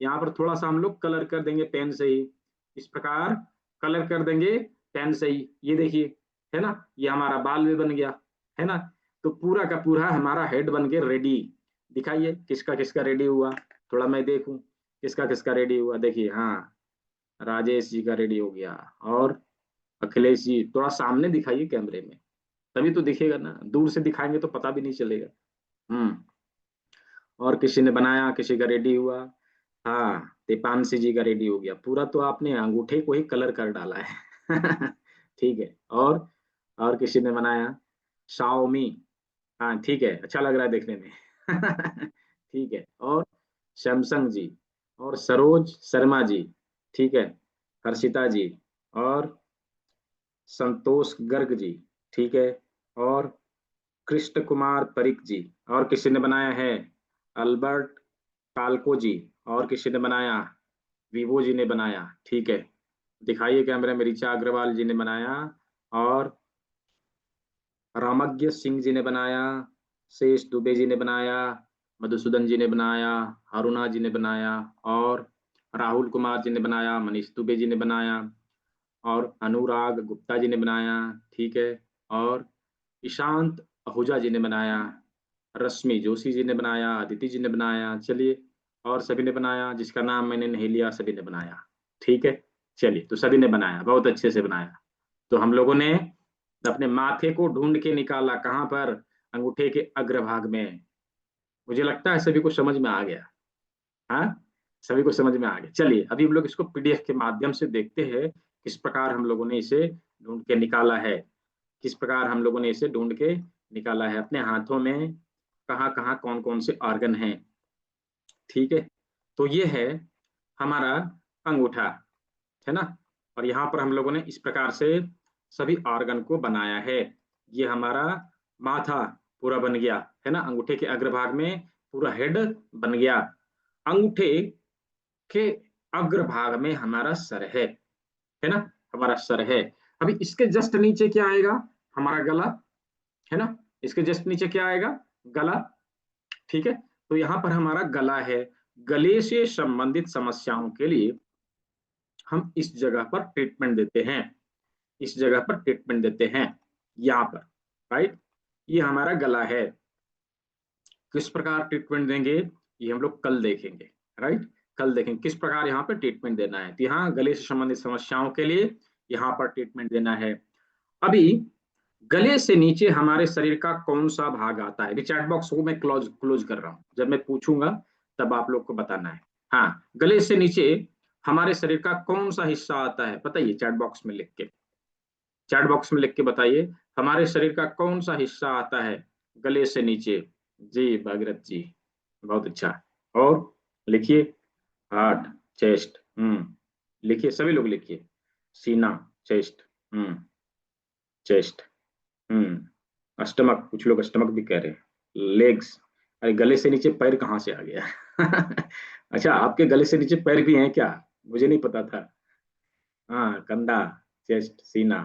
यहाँ पर थोड़ा सा हम लोग कलर कर देंगे पेन से ही, इस प्रकार कलर कर देंगे पेन से ही। ये देखिए, है ना, ये हमारा बाल भी बन गया, है ना। तो पूरा का पूरा हमारा हेड बन के रेडी। दिखाइए किसका किसका रेडी हुआ, थोड़ा मैं देखूं किसका किसका रेडी हुआ। देखिए, हाँ, राजेश जी का रेडी हो गया। और अखिलेश जी थोड़ा सामने दिखाइए कैमरे में, तभी तो दिखेगा ना, दूर से दिखाएंगे तो पता भी नहीं चलेगा। हम्म। और किसी ने बनाया, किसी का रेडी हुआ। हाँ, दीपांशी जी का रेडी हो गया। पूरा तो आपने अंगूठे को ही कलर कर डाला है। ठीक है। और किसी ने बनाया शाओमी। हाँ ठीक है, अच्छा लग रहा है देखने में। ठीक है। और सैमसंग जी, और सरोज शर्मा जी। ठीक है, हर्षिता जी, और संतोष गर्ग जी। ठीक है, और कृष्ण कुमार परिक जी। और किसी ने बनाया है अल्बर्ट कालको जी। और किसी ने बनाया विवो जी ने बनाया। ठीक है, दिखाइए कैमरे में, ऋचा अग्रवाल जी ने बनाया। और रामज्ञ सिंह जी ने बनाया, शेष दुबे जी ने बनाया, मधुसूदन जी ने बनाया, अरुणा जी ने बनाया, और राहुल कुमार जी ने बनाया, मनीष दुबे जी ने बनाया, और अनुराग गुप्ता जी ने बनाया। ठीक है, और ईशांत आहूजा जी ने बनाया, रश्मि जोशी जी ने बनाया, अदिति जी ने बनाया। चलिए, और सभी ने बनाया, जिसका नाम मैंने नहीं लिया सभी ने बनाया। ठीक है, चलिए, तो सभी ने बनाया, बहुत अच्छे से बनाया। तो हम लोगों ने अपने माथे को ढूंढ के निकाला, कहाँ पर? अंगूठे के अग्रभाग में। मुझे लगता है सभी को समझ में आ गया। हाँ, सभी को समझ में आ गया। चलिए, अभी हम लोग इसको पीडीएफ के माध्यम से देखते हैं किस प्रकार हम लोगों ने इसे ढूंढ के निकाला है, किस प्रकार हम लोगों ने इसे ढूंढ के निकाला है अपने हाथों में, कहाँ कहाँ कौन कौन से ऑर्गन हैं। ठीक है, तो ये है हमारा अंगूठा, है ना। और यहाँ पर हम लोगों ने इस प्रकार से सभी ऑर्गन को बनाया है। ये हमारा माथा पूरा बन गया, है ना, अंगूठे के अग्रभाग में पूरा हेड बन गया। अंगूठे के अग्रभाग में हमारा सर है ना, हमारा सर है। अभी इसके जस्ट नीचे क्या आएगा? हमारा गला, है ना। इसके जस्ट नीचे क्या आएगा? गला। ठीक है, तो यहाँ पर हमारा गला है। गले से संबंधित समस्याओं के लिए हम इस जगह पर ट्रीटमेंट देते हैं, इस जगह पर ट्रीटमेंट देते हैं, यहाँ पर। राइट, ये हमारा गला है। किस प्रकार ट्रीटमेंट देंगे ये हम लोग कल देखेंगे, राइट। कल देखेंगे किस प्रकार यहाँ पे ट्रीटमेंट देना है। तो यहाँ गले से संबंधित समस्याओं के लिए यहाँ पर ट्रीटमेंट देना है। अभी गले से नीचे हमारे शरीर का कौन सा भाग आता है, चैट बॉक्स को मैं क्लोज क्लोज कर रहा हूँ, जब मैं पूछूंगा तब आप लोग को बताना है। हाँ, गले से नीचे हमारे शरीर का कौन सा हिस्सा आता है, बताइए चैट बॉक्स में लिख के, चैट बॉक्स में लिख के बताइए हमारे शरीर का कौन सा हिस्सा आता है गले से नीचे। जी भागीरथ जी, बहुत अच्छा। और लिखिए, हार्ट, चेस्ट, लिखिए सभी लोग लिखिए, सीना, चेस्ट, चेस्ट, स्टमक, कुछ लोग स्टमक भी कह रहे हैं, लेग्स। अरे गले से नीचे पैर कहाँ से आ गया? अच्छा, आपके गले से नीचे पैर भी हैं क्या? मुझे नहीं पता था। हाँ, कंधा, चेस्ट, सीना,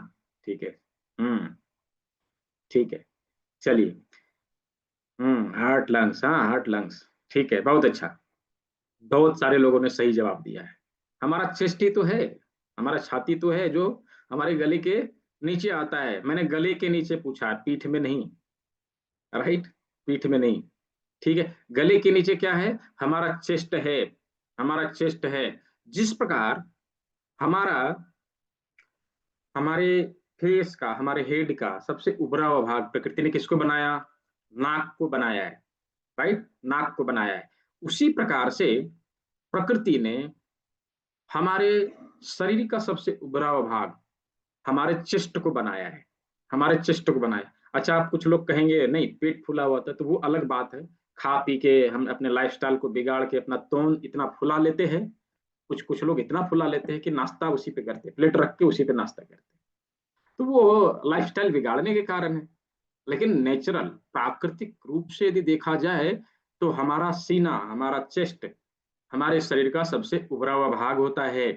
ठीक है। हम्म, ठीक है, चलिए। हार्ट, लंग्स, हाँ हार्ट, लंग्स, ठीक है, बहुत अच्छा। बहुत सारे लोगों ने सही जवाब दिया है। हमारा चेस्ट ही तो है, हमारा छाती तो है जो हमारे गले के नीचे आता है। मैंने गले के नीचे पूछा, पीठ में नहीं, राइट, पीठ में नहीं। ठीक है, गले के नीचे क्या है, हमारा चेस्ट है, हमारा चेस्ट है। जिस प्रकार हमारा, हमारे फेस का, हमारे हेड का सबसे उभरा हुआ भाग प्रकृति ने किसको बनाया? नाक को बनाया है, राइट, नाक को बनाया है। उसी प्रकार से प्रकृति ने हमारे शरीर का सबसे उभरा हुआ भाग हमारे चेस्ट को बनाया है, हमारे चेस्ट को बनाया। अच्छा, आप कुछ लोग कहेंगे नहीं पेट फूला हुआ था, तो वो अलग बात है। खा पी के हम अपने लाइफस्टाइल को बिगाड़ के अपना तोन इतना फुला लेते हैं। कुछ कुछ लोग इतना फुला लेते हैं कि नाश्ता उसी पे करते हैं, प्लेट रख के उसी पे नाश्ता करते हैं। तो वो लाइफस्टाइल बिगाड़ने के कारण है। लेकिन नेचुरल, प्राकृतिक रूप से यदि देखा जाए तो हमारा सीना, हमारा चेस्ट हमारे शरीर का सबसे उभरा हुआ भाग होता है,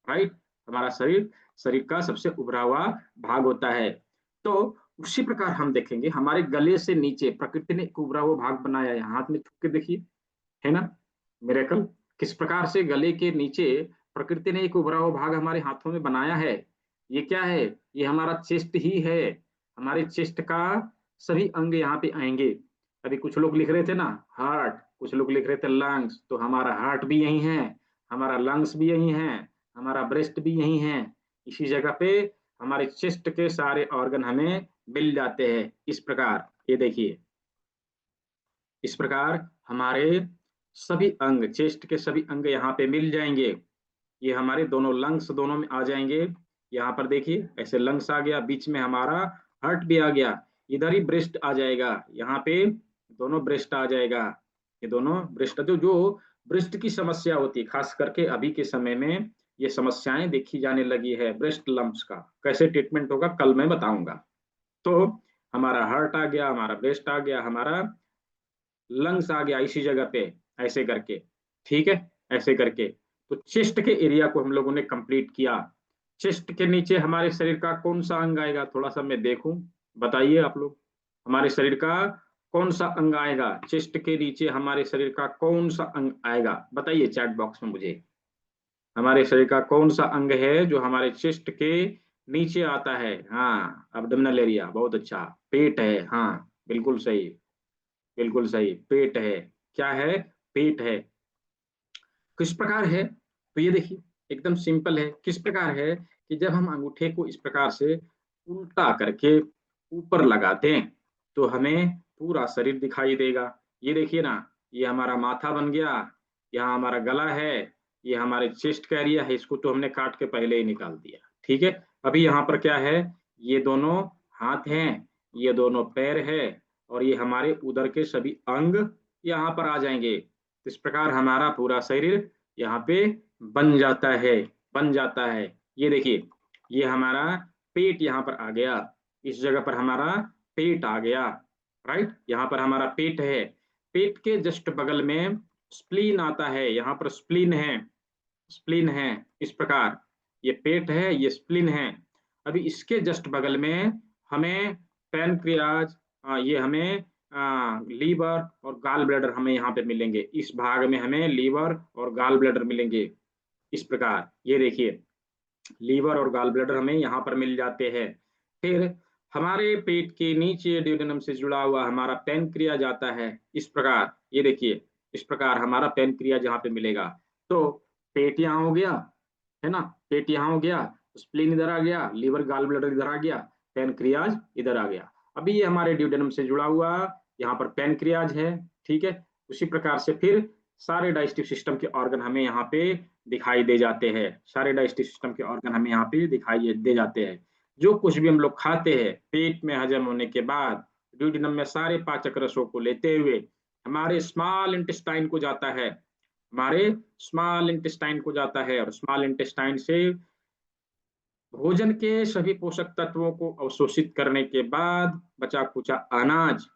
राइट। हमारा शरीर शरीर का सबसे उभरा हुआ भाग होता है। तो उसी प्रकार हम देखेंगे हमारे गले से नीचे प्रकृति ने एक उभरा हुआ भाग बनाया है। हाथ में छू के देखिए, है ना, मिरेकल। किस प्रकार से गले के नीचे प्रकृति ने एक उभरा हुआ भाग हमारे हाथों में बनाया है। ये क्या है? ये हमारा चेस्ट ही है। हमारे चेस्ट का सभी अंग यहाँ पे आएंगे। अभी कुछ लोग लिख रहे थे ना हार्ट, कुछ लोग लिख रहे थे लंग्स, तो हमारा हार्ट भी यही है, हमारा लंग्स भी यही है, हमारा ब्रेस्ट भी यही है। इसी जगह पे हमारे चेस्ट के सारे ऑर्गन हमें मिल जाते हैं। इस प्रकार ये देखिए, इस प्रकार हमारे सभी अंग, चेस्ट के सभी अंग यहाँ पे मिल जाएंगे। ये हमारे दोनों लंग्स दोनों में आ जाएंगे। यहाँ पर देखिए ऐसे लंग्स आ गया, बीच में हमारा हार्ट भी आ गया, इधर ही ब्रेस्ट आ जाएगा, यहाँ पे दोनों ब्रेस्ट आ जाएगा। ये दोनों ब्रेस्ट, जो जो ब्रेस्ट की समस्या होती है खास करके अभी के समय में, ये समस्याएं देखी जाने लगी है। ब्रेस्ट लंप्स का कैसे ट्रीटमेंट होगा कल मैं बताऊंगा। तो हमारा हार्ट आ गया, हमारा ब्रेस्ट आ गया, हमारा लंग्स आ गया इसी जगह पे, ऐसे करके, ठीक है, ऐसे करके। तो चेस्ट के एरिया को हम लोगों ने कंप्लीट किया। चेस्ट के नीचे हमारे शरीर का कौन सा अंग आएगा, थोड़ा सा मैं देखूं, बताइए आप लोग। हमारे शरीर का कौन सा अंग आएगा चेस्ट के नीचे, हमारे शरीर का कौन सा अंग आएगा, बताइए चैट बॉक्स में मुझे। हमारे शरीर का कौन सा अंग है जो हमारे चेस्ट के नीचे आता है? हाँ, अब्डोमिनल एरिया, बहुत अच्छा। पेट है, हाँ बिल्कुल सही, बिल्कुल सही, पेट है। क्या है? पेट है। किस प्रकार है? तो ये देखिए, एकदम सिंपल है। किस प्रकार है कि जब हम अंगूठे को इस प्रकार से उल्टा करके ऊपर लगाते हैं तो हमें पूरा शरीर दिखाई देगा। ये देखिए ना, ये हमारा माथा बन गया, यहाँ हमारा गला है, ये हमारे चेस्ट का एरिया है, इसको तो हमने काट के पहले ही निकाल दिया, ठीक है। अभी यहाँ पर क्या है, ये दोनों हाथ हैं, ये दोनों पैर है, और ये हमारे उदर के सभी अंग यहाँ पर आ जाएंगे। इस प्रकार हमारा पूरा शरीर यहाँ पे बन जाता है, बन जाता है। ये देखिए, ये हमारा पेट यहाँ पर आ गया, इस जगह पर हमारा पेट आ गया, राइट, यहाँ पर हमारा पेट है। पेट के जस्ट बगल में स्प्लीन आता है, यहाँ पर स्प्लीन है, स्प्लीन है, इस प्रकार। ये पेट है, ये स्प्लीन है। अभी इसके जस्ट बगल में हमें पैनक्रियाज, ये हमें लीवर और गाल ब्लैडर हमें यहाँ पे मिलेंगे। इस भाग में हमें लीवर और गाल ब्लैडर मिलेंगे। इस प्रकार ये देखिए, लीवर और गाल ब्लैडर हमें यहाँ पर मिल जाते हैं। फिर हमारे पेट के नीचे ड्यूडेनम से जुड़ा हुआ हमारा पैनक्रियाज आता है। इस प्रकार ये देखिए, इस प्रकार हमारा पैनक्रियाज यहाँ पे मिलेगा। तो पेट यहाँ हो गया, है ना, पेट यहाँ हो गया, स्प्लीन इधर आ गया, लीवर गॉल ब्लैडर इधर आ गया, पैनक्रियाज इधर आ गया। अभी ये हमारे ड्यूडेनम से जुड़ा हुआ यहाँ पर पैनक्रियाज है, ठीक है। उसी प्रकार से फिर सारे डाइजेस्टिव सिस्टम के ऑर्गन हमें यहाँ पे दिखाई दे जाते हैं, सारे डाइजेस्टिव सिस्टम के ऑर्गन हमें यहाँ पे दिखाई दे जाते हैं। जो कुछ भी हम लोग खाते हैं पेट में हजम होने के बाद ड्यूडेनम में सारे पाचक रसों को लेते हुए हमारे स्मॉल इंटेस्टाइन को जाता है, हमारे स्मॉल इंटेस्टाइन को जाता है, और स्मॉल इंटेस्टाइन से भोजन के सभी पोषक तत्वों को अवशोषित करने के बाद बचा कुचा अनाज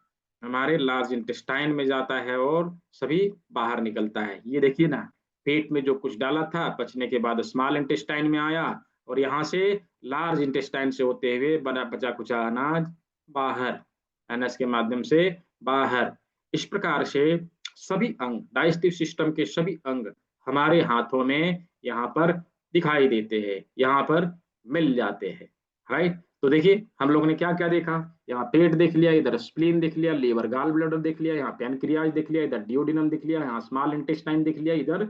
हमारे लार्ज इंटेस्टाइन में जाता है और सभी बाहर निकलता है। ये देखिए ना, पेट में जो कुछ डाला था पचने के बाद स्मॉल इंटेस्टाइन में आया, और यहाँ से लार्ज इंटेस्टाइन से होते हुए बना बचा कुचा अनाज बाहर, एनएस के माध्यम से बाहर। इस प्रकार से सभी अंग, डाइजेस्टिव सिस्टम के सभी अंग हमारे हाथों में यहाँ पर दिखाई देते हैं, यहाँ पर मिल जाते हैं, राइट। तो देखिए हम लोगों ने क्या क्या देखा, यहाँ पेट देख लिया, इधर स्प्लीन देख लिया, लीवर गॉल ब्लैडर देख लिया, यहाँ पैनक्रियाज देख लिया, इधर डिओडिनम देख लिया, यहाँ स्मॉल इंटेस्टाइन देख लिया, इधर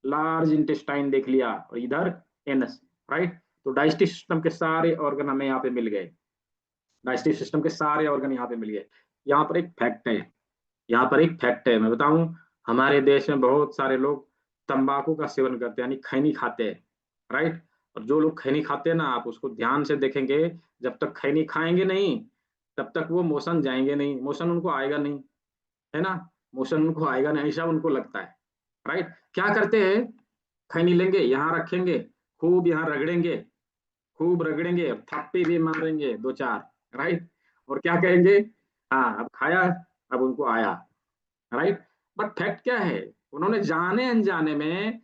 लार्ज इंटेस्टाइन देख लिया, और इधर एनस, राइट। तो डाइजेस्टिव सिस्टम के सारे ऑर्गन हमें यहाँ पे मिल गए, डाइजेस्टिव सिस्टम के सारे ऑर्गन यहाँ पे मिल गए। यहाँ पर एक फैक्ट है, यहाँ पर एक फैक्ट है, मैं बताऊं, हमारे देश में बहुत सारे लोग तंबाकू का सेवन करते हैं, यानी खैनी खाते हैं, राइट। और जो लोग खैनी खाते हैं ना, आप उसको ध्यान से देखेंगे, जब तक खैनी खाएंगे नहीं तब तक वो मोशन जाएंगे नहीं, मोशन उनको आएगा नहीं, है ना, मोशन उनको आएगा नहीं, ऐसा उनको लगता है, राइट। क्या करते हैं, खैनी लेंगे, यहाँ रखेंगे, खूब यहाँ रगड़ेंगे, खूब रगड़ेंगे, और थप्पे भी मारेंगे दो चार, राइट। और क्या कहेंगे, हाँ अब खाया, अब उनको आया, राइट। बट फैक्ट क्या है, उन्होंने जाने अनजाने में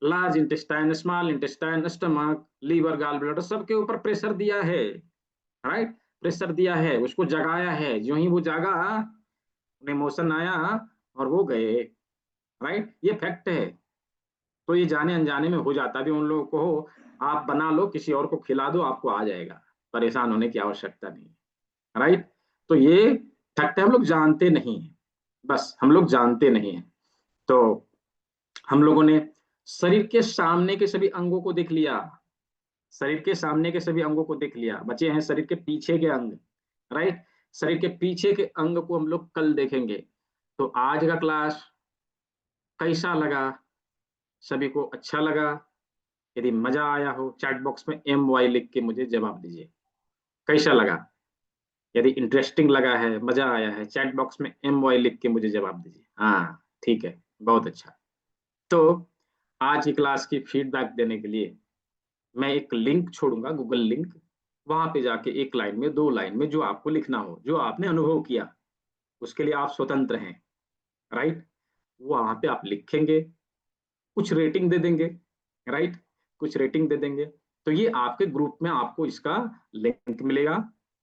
large intestine, small intestine, stomach, liver, gall bladder सबके ऊपर प्रेशर दिया है, राइट। प्रेशर दिया है, उसको जगाया है, जो ही वो जागा उन्हें मोशन आया और वो गए, राइट। ये फैक्ट है। तो ये जाने अनजाने में हो जाता भी, उन लोगों को हो, आप बना लो किसी और को खिला दो आपको आ जाएगा, परेशान होने की आवश्यकता नहीं, राइट। तो ये फैक्ट है, हम लोग जानते नहीं है, बस हम लोग जानते नहीं है। तो हम लोगों ने शरीर के सामने के सभी अंगों को देख लिया, शरीर के सामने के सभी अंगों को देख लिया, बचे हैं शरीर के पीछे के अंग, राइट। शरीर के पीछे के अंग को हम लोग कल देखेंगे। तो आज का क्लास कैसा लगा, सभी को अच्छा लगा? यदि मजा आया हो चैट बॉक्स में MY लिख के मुझे जवाब दीजिए, कैसा लगा? यदि इंटरेस्टिंग लगा है, मजा आया है, चैट बॉक्स में MY लिख के मुझे जवाब दीजिए। हाँ ठीक है, बहुत अच्छा। तो आज की क्लास की फीडबैक देने के लिए मैं एक लिंक छोड़ूंगा, गूगल लिंक, वहां पे जाके एक लाइन में, दो लाइन में जो आपको लिखना हो, जो आपने अनुभव किया, उसके लिए आप स्वतंत्र हैं, राइट। वहां पे आप लिखेंगे, कुछ रेटिंग दे देंगे, राइट, कुछ रेटिंग दे देंगे। तो ये आपके ग्रुप में आपको इसका लिंक मिलेगा,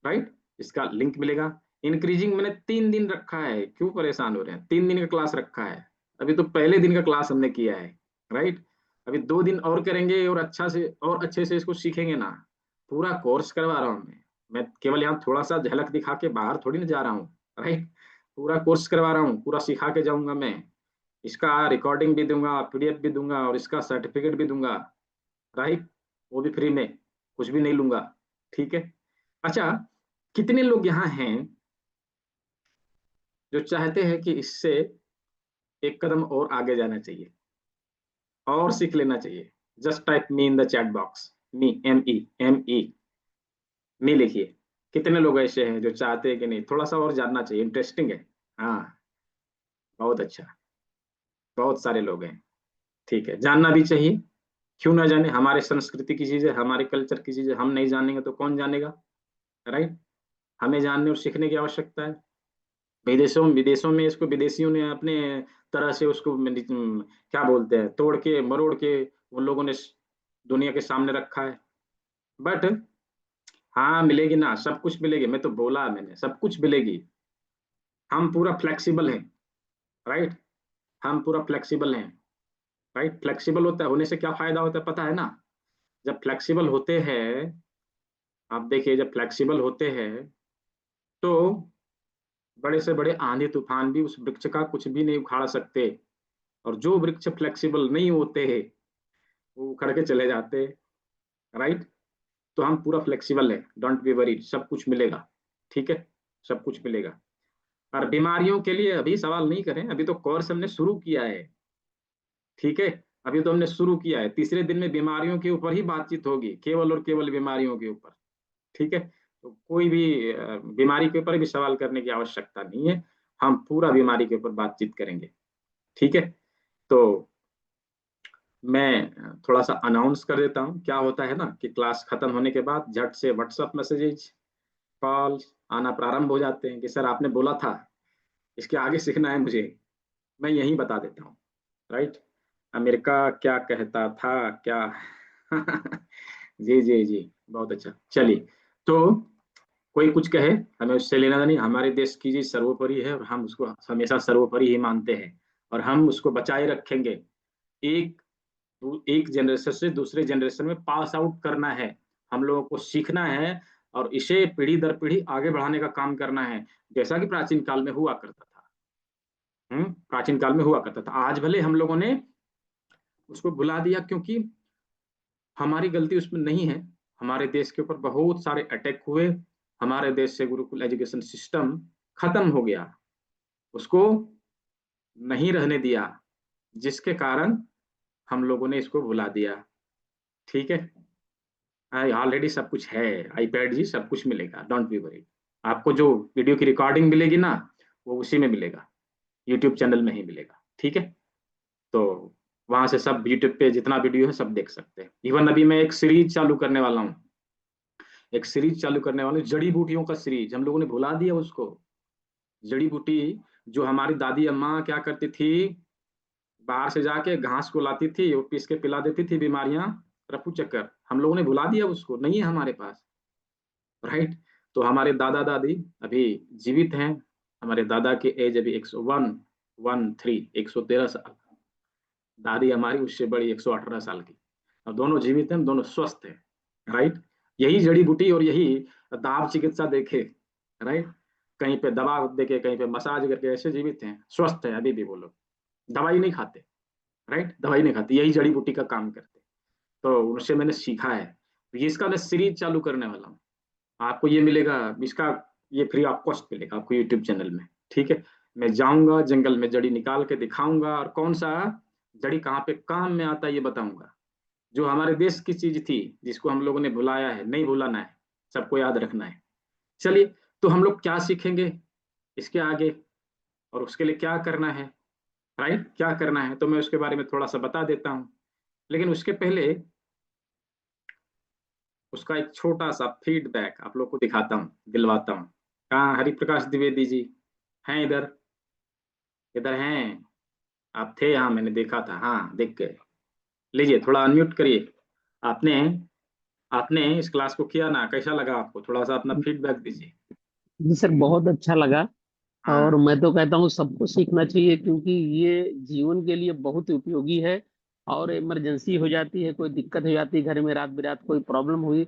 राइट, इसका लिंक मिलेगा। इंक्रीजिंग मैंने 3 दिन रखा है, क्यों परेशान हो रहे हैं, 3 दिन का क्लास रखा है, अभी तो पहले दिन का क्लास हमने किया है, राइट। अभी 2 दिन और करेंगे और अच्छा से और अच्छे से इसको सीखेंगे ना। पूरा कोर्स करवा रहा हूँ मैं केवल यहाँ थोड़ा सा झलक दिखा के बाहर थोड़ी ना जा रहा हूँ, राइट। पूरा कोर्स करवा रहा हूँ, पूरा सिखा के जाऊंगा मैं, इसका रिकॉर्डिंग भी दूंगा, PDF भी दूंगा, और इसका सर्टिफिकेट भी दूंगा, राइट, वो भी फ्री में, कुछ भी नहीं लूंगा, ठीक है। अच्छा, कितने लोग यहाँ हैं जो चाहते हैं कि इससे एक कदम और आगे जाना चाहिए और सीख लेना चाहिए? Just type me in the chat box, me, ME, मी लिखिए। कितने लोग ऐसे हैं जो चाहते हैं कि नहीं थोड़ा सा और जानना चाहिए, इंटरेस्टिंग है? हाँ, बहुत अच्छा, बहुत सारे लोग हैं, ठीक है, जानना भी चाहिए, क्यों ना जाने, हमारे संस्कृति की चीजें, हमारे कल्चर की चीजें हम नहीं जानेंगे तो कौन जानेगा, राइट। हमें जानने और सीखने की आवश्यकता है। विदेशों में इसको विदेशियों ने अपने तरह से उसको क्या बोलते हैं, तोड़ के मरोड़ के उन लोगों ने दुनिया के सामने रखा है। बट हाँ, मिलेगी ना, सब कुछ मिलेगी, मैं तो बोला, मैंने सब कुछ मिलेगी। हम पूरा फ्लेक्सिबल हैं, राइट, हम पूरा फ्लेक्सिबल हैं, राइट। फ्लेक्सिबल होता है, होने से क्या फायदा होता है पता है ना? जब फ्लेक्सिबल होते हैं आप देखिए जब फ्लेक्सिबल होते हैं तो बड़े से बड़े आंधी तूफान भी उस वृक्ष का कुछ भी नहीं उखाड़ सकते, और जो वृक्ष फ्लेक्सिबल नहीं होते हैं वो उखड़ के चले जाते हैं, राइट। तो हम पूरा फ्लेक्सिबल है, डोंट बी वरीड, सब कुछ मिलेगा, ठीक है, सब कुछ मिलेगा। और बीमारियों के लिए अभी सवाल नहीं करें, अभी तो कोर्स हमने शुरू किया है, ठीक है, अभी तो हमने शुरू किया है। तीसरे दिन में बीमारियों के ऊपर ही बातचीत होगी, केवल और केवल बीमारियों के ऊपर, ठीक है। तो कोई भी बीमारी के ऊपर भी सवाल करने की आवश्यकता नहीं है, हम पूरा बीमारी के ऊपर बातचीत करेंगे, ठीक है। तो मैं थोड़ा सा अनाउंस कर देता हूँ, क्या होता है ना कि क्लास खत्म होने के बाद झट से व्हाट्सएप मैसेजेज, कॉल आना प्रारंभ हो जाते हैं कि सर आपने बोला था इसके आगे सीखना है मुझे। मैं यही बता देता हूँ, राइट। अमेरिका क्या कहता था क्या। जी जी जी, बहुत अच्छा। चलिए, तो कोई कुछ कहे, हमें उससे लेना नहीं, हमारे देश की चीज सर्वोपरि है और हम उसको हमेशा सर्वोपरि ही मानते हैं, और हम उसको बचाए रखेंगे। एक एक जनरेशन से दूसरे जनरेशन में पास आउट करना है, हम लोगों को सीखना है, और इसे पीढ़ी दर पीढ़ी आगे बढ़ाने का काम करना है, जैसा कि प्राचीन काल में हुआ करता था। प्राचीन काल में हुआ करता था। आज भले हम लोगों ने उसको भुला दिया, क्योंकि हमारी गलती उसमें नहीं है। हमारे देश के ऊपर बहुत सारे अटैक हुए, हमारे देश से गुरुकुल एजुकेशन सिस्टम खत्म हो गया, उसको नहीं रहने दिया, जिसके कारण हम लोगों ने इसको भुला दिया, ठीक है। ऑलरेडी सब कुछ है, आईपैड जी सब कुछ मिलेगा, डोंट बी वरी। आपको जो वीडियो की रिकॉर्डिंग मिलेगी ना, वो उसी में मिलेगा, यूट्यूब चैनल में ही मिलेगा, ठीक है। तो वहां से सब यूट्यूब पे जितना वीडियो है सब देख सकते हैं। इवन अभी मैं एक सीरीज चालू करने वाला हूँ, एक सीरीज चालू करने वाला हूँ, जड़ी बूटियों का सीरीज, हम लोगों ने भुला दिया उसको। जड़ी बूटी, जो हमारी दादी अम्मा क्या करती थी, बाहर से जाके घास को लाती थी, वो पीस के पिला देती थी, बीमारियां, रफू चक्कर, हम लोगों ने भुला दिया उसको, नहीं है हमारे पास, राइट। तो हमारे दादा दादी अभी जीवित हैं, हमारे दादा की एज अभी 113 दादी हमारी उससे बड़ी 118 साल की, और दोनों जीवित हैं, दोनों स्वस्थ हैं, राइट। यही जड़ी बूटी और यही दाव चिकित्सा देखे, राइट, कहीं पे दवा देके कहीं पे मसाज करके ऐसे जीवित हैं, स्वस्थ है अभी भी वो लोग, दवाई नहीं खाते, राइट, दवाई नहीं खाते, यही जड़ी बूटी का काम करते। तो उनसे मैंने सीखा है, तो ये इसका मैं सीरीज चालू करने वाला हूँ, आपको ये मिलेगा, इसका ये फ्री ऑफ कॉस्ट मिलेगा आपको यूट्यूब चैनल में, ठीक है। मैं जाऊंगा जंगल में, जड़ी निकाल के दिखाऊंगा, और कौन सा जड़ी कहाँ पे काम में आता है ये बताऊंगा। जो हमारे देश की चीज थी, जिसको हम लोगों ने भुलाया है, नहीं भुलाना है, सबको याद रखना है। चलिए, तो हम लोग क्या सीखेंगे इसके आगे, और उसके लिए क्या करना है, राइट, क्या करना है, तो मैं उसके बारे में थोड़ा सा बता देता हूँ। लेकिन उसके पहले उसका एक छोटा सा फीडबैक आप लोग को दिखाता हूँ, दिलवाता हूँ। कहाँ हरिप्रकाश द्विवेदी जी हैं इधर, इधर हैं, आप थे यहाँ, मैंने देखा था, हाँ देख गए। लीजिए थोड़ा अनम्यूट करिए। आपने आपने इस क्लास को किया ना, कैसा लगा आपको, थोड़ा सा अपना फीडबैक दीजिए। जी सर, बहुत अच्छा लगा। और हाँ। मैं तो कहता हूँ सबको सीखना चाहिए, क्योंकि ये जीवन के लिए बहुत उपयोगी है। और इमरजेंसी हो जाती है, कोई दिक्कत हो जाती है घर में, रात बिरात कोई प्रॉब्लम हुई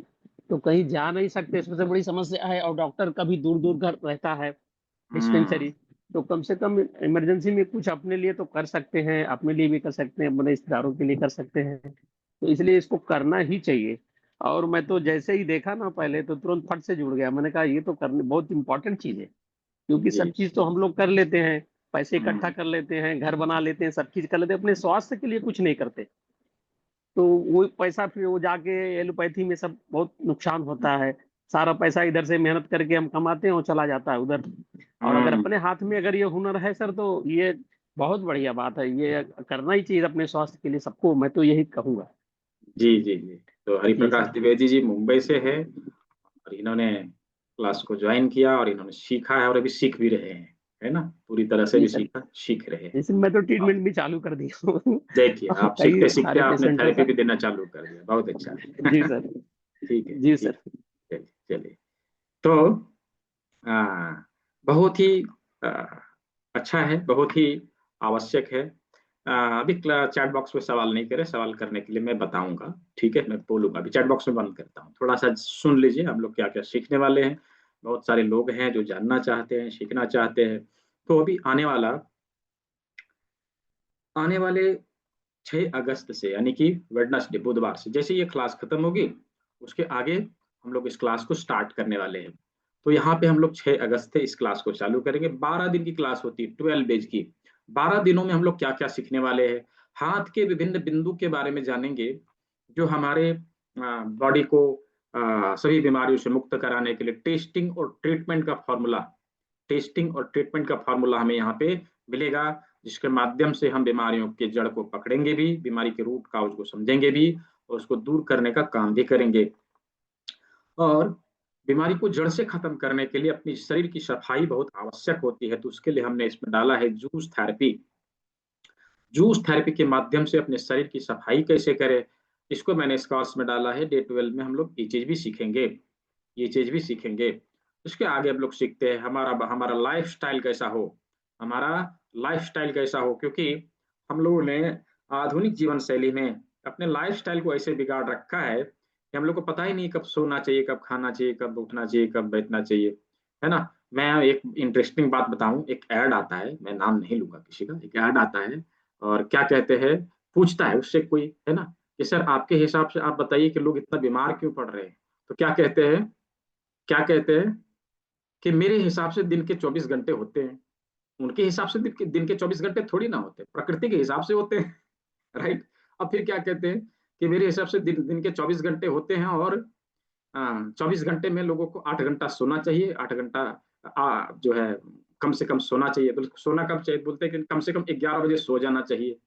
तो कहीं जा नहीं सकते, सबसे बड़ी समस्या है। और डॉक्टर का भी दूर दूर घर रहता है, हम्म। डिस्पेंसरी। तो कम से कम इमरजेंसी में कुछ अपने लिए तो कर सकते हैं, अपने लिए भी कर सकते हैं, अपने रिश्तेदारों के लिए कर सकते हैं। तो इसलिए इसको करना ही चाहिए। और मैं तो जैसे ही देखा ना, पहले तो तुरंत फट से जुड़ गया, मैंने कहा ये तो करने बहुत इंपॉर्टेंट चीज है। क्योंकि जी। सब चीज तो हम लोग कर लेते हैं, पैसे इकट्ठा हम्म। कर लेते हैं, घर बना लेते हैं, सब चीज कर लेते हैं, अपने स्वास्थ्य के लिए कुछ नहीं करते। तो वो पैसा फिर वो जाके एलोपैथी में सब बहुत नुकसान होता है। सारा पैसा इधर से मेहनत करके हम कमाते हैं, वो चला जाता है उधर। और अगर हम्म। अपने हाथ में अगर ये हुनर है सर, तो ये बहुत बढ़िया बात है, ये करना ही चाहिए अपने स्वास्थ्य के लिए सबको, मैं तो यही कहूंगा। जी जी जी। तो जी हरिप्रकाश सर। द्विवेदी जी मुंबई से है, और इन्होंने क्लास को ज्वाइन किया, और इन्होंने सीखा है, और अभी सीख भी रहे हैं, है ना, पूरी तरह से जी भी सर। सीखा, सीख रहे हैं। जैसे मैं तो और ट्रीटमेंट भी चालू कर दिया हूँ। देखिए, आप कई सीखते सीखते सारे आपने पेशेंटों थेरेपी का। भी देना चालू कर दिया, बहुत अच्छा जी है। सर। ठीक है, जी ठीक सर। है, चलिए चलिए। तो बहुत ही आ, अच्छा है, बहुत ही आवश्यक है। अभी चैट बॉक्स में सवाल नहीं करे, सवाल करने के लिए मैं बताऊंगा, ठीक है, मैं बोलूंगा। अभी चैट बॉक्स में बंद करता हूँ, थोड़ा सा सुन लीजिए हम लोग क्या क्या सीखने वाले हैं। बहुत सारे लोग हैं जो जानना चाहते हैं, सीखना चाहते हैं। तो अभी आने वाले 6 अगस्त से, यानी कि वेडनेसडे, बुधवार से, जैसे ये क्लास खत्म होगी उसके आगे हम लोग इस क्लास को स्टार्ट करने वाले हैं। तो यहाँ पे हम लोग 6 अगस्त से इस क्लास को चालू करेंगे। 12 दिन की क्लास होती है, 12 डेज की। 12 दिनों में हम लोग क्या क्या सीखने वाले हैं। हाथ के विभिन्न बिंदु के बारे में जानेंगे, जो हमारे बॉडी को सभी बीमारियों से मुक्त कराने के लिए टेस्टिंग और ट्रीटमेंट का फॉर्मूला हमें यहाँ पे मिलेगा, जिसके माध्यम से हम बीमारियों के जड़ को पकड़ेंगे भी, बीमारी के रूट काउज को समझेंगे भी, और उसको दूर करने का काम भी करेंगे। और बीमारी को जड़ से खत्म करने के लिए अपनी शरीर की सफाई बहुत आवश्यक होती है, तो उसके लिए हमने इसमें डाला है जूस थेरेपी। जूस थेरेपी के माध्यम से अपने शरीर की सफाई कैसे करें, इसको मैंने इस कोर्स में डाला है। डे 12 में हम लोग ये चीज भी सीखेंगे। उसके आगे हम लोग सीखते हैं हमारा हमारा लाइफ स्टाइल कैसा हो। हमारा लाइफ स्टाइल कैसा हो, क्योंकि हम लोगों ने आधुनिक जीवन शैली में अपने लाइफ स्टाइल को ऐसे बिगाड़ रखा है कि हम लोग को पता ही नहीं कब सोना चाहिए, कब खाना चाहिए, कब उठना चाहिए, कब बैठना चाहिए, है ना। मैं एक इंटरेस्टिंग बात बताऊं, एक ऐड आता है, मैं नाम नहीं लूंगा किसी का, एक ऐड आता है और क्या कहते हैं, पूछता है उससे कोई, है ना, कि सर आपके हिसाब से आप बताइए कि लोग इतना बीमार क्यों पड़ रहे हैं। तो क्या कहते हैं कि मेरे हिसाब से दिन के 24 घंटे होते हैं। उनके हिसाब से दिन के 24 घंटे थोड़ी ना होते, प्रकृति के हिसाब से होते हैं। राइट। अब फिर क्या कहते हैं कि मेरे हिसाब से दिन के 24 घंटे होते हैं, और 24 घंटे में लोगों को 8 घंटा सोना चाहिए, 8 घंटा जो है कम से कम सोना चाहिए। तो सोना कब चाहिए, बोलते हैं कि कम से कम 11 बजे सो जाना चाहिए।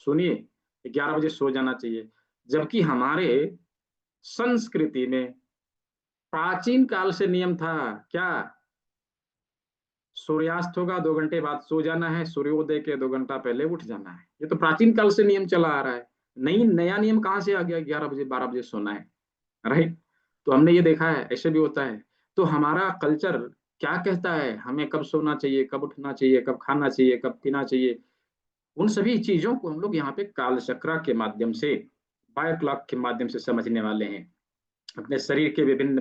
सुनिए, 11 बजे सो जाना चाहिए। जबकि हमारे संस्कृति में प्राचीन काल से नियम था क्या, सूर्यास्त होगा 2 घंटे बाद सो जाना है, सूर्योदय के 2 घंटा पहले उठ जाना है। ये तो प्राचीन काल से नियम चला आ रहा है। नया नियम कहाँ से आ गया, 11 बजे 12 बजे सोना है। राइट। तो हमने ये देखा है ऐसे भी होता है। तो हमारा कल्चर क्या कहता है हमें कब सोना चाहिए, कब उठना चाहिए, कब खाना चाहिए, कब पीना चाहिए, उन सभी चीजों को हम लोग यहाँ पे कालचक्र के माध्यम से, बायो क्लॉक के माध्यम से समझने वाले हैं। अपने शरीर के विभिन्न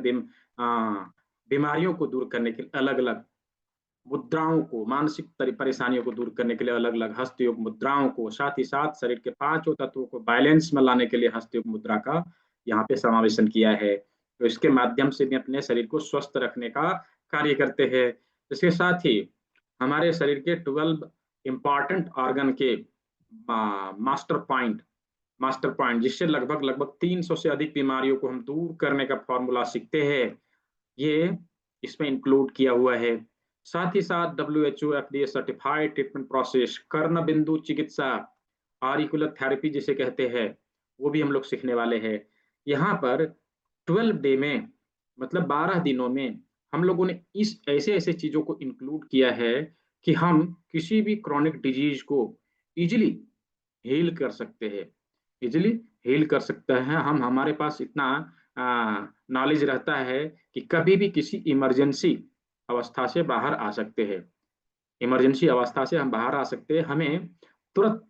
बीमारियों को दूर करने के अलग अलग मुद्राओं को, मानसिक परेशानियों को दूर करने के लिए अलग अलग हस्तयोग मुद्राओं को, साथ ही साथ शरीर के 5 तत्वों को बैलेंस में लाने के लिए हस्तयोग मुद्रा का यहाँ पे समावेशन किया है। तो इसके माध्यम से भी अपने शरीर को स्वस्थ रखने का कार्य करते हैं। इसके साथ ही हमारे शरीर के 12 इंपॉर्टेंट ऑर्गन के मास्टर पॉइंट जिससे लगभग लगभग 300 से अधिक बीमारियों को हम दूर करने का फॉर्मूला सीखते हैं, ये इसमें इंक्लूड किया हुआ है। साथ ही साथ WHO FDA certified treatment process, कर्ण बिंदु चिकित्सा, आरिकुलर थेरेपी जिसे कहते हैं, वो भी हम लोग सीखने वाले हैं। यहाँ पर 12 डे में, मतलब 12 दिनों में हम लोगों ने इस ऐसे ऐसे चीजों को इंक्लूड किया है कि हम किसी भी क्रॉनिक डिजीज को इजिली हील कर सकते हैं, इजिली हील कर सकते हैं हम। हमारे पास इतना नॉलेज रहता है कि कभी भी किसी इमरजेंसी अवस्था से बाहर आ सकते हैं। इमरजेंसी अवस्था से हम बाहर आ सकते हैं। हमें तुरंत,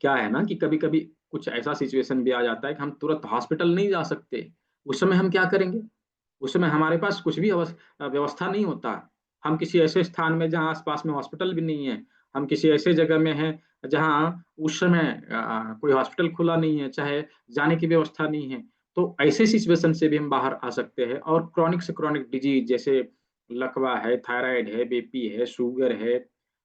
क्या है ना कि कभी कभी कुछ ऐसा सिचुएशन भी आ जाता है कि हम तुरंत हॉस्पिटल नहीं जा सकते। उस समय हम क्या करेंगे, उस समय हमारे पास कुछ भी व्यवस्था नहीं होता। हम किसी ऐसे स्थान में जहाँ आसपास में हॉस्पिटल भी नहीं है, हम किसी ऐसे जगह में हैं जहाँ उस समय कोई हॉस्पिटल खुला नहीं है, चाहे जाने की व्यवस्था नहीं है। तो ऐसे सिचुएशन से भी हम बाहर आ सकते हैं। और क्रॉनिक से क्रॉनिक डिजीज जैसे लकवा है, थायराइड है, बीपी है, शुगर है,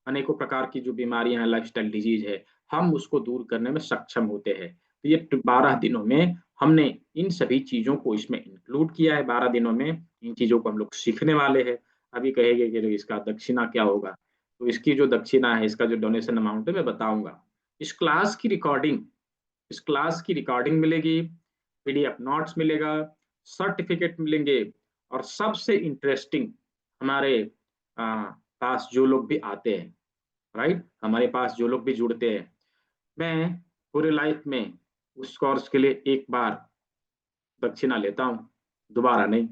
अनेकों प्रकार की जो बीमारियां हैं, लाइफस्टाइल डिजीज है, हम उसको दूर करने में सक्षम होते हैं। तो ये 12 दिनों में हमने इन सभी चीजों को इसमें इंक्लूड किया है। 12 दिनों में इन चीजों को हम लोग सीखने वाले हैं। अभी कहेंगे कि इसका दक्षिणा क्या होगा, तो इसकी जो दक्षिणा है, इसका जो डोनेशन अमाउंट है, मैं बताऊंगा। इस क्लास की रिकॉर्डिंग इस क्लास की रिकॉर्डिंग मिलेगी, PDF नोट्स मिलेगा, सर्टिफिकेट मिलेंगे, और सबसे इंटरेस्टिंग, हमारे पास जो लोग भी आते हैं, राइट, हमारे पास जो लोग भी जुड़ते हैं, मैं पूरे लाइफ में उस कोर्स के लिए एक बार दक्षिणा लेता हूँ, दोबारा नहीं।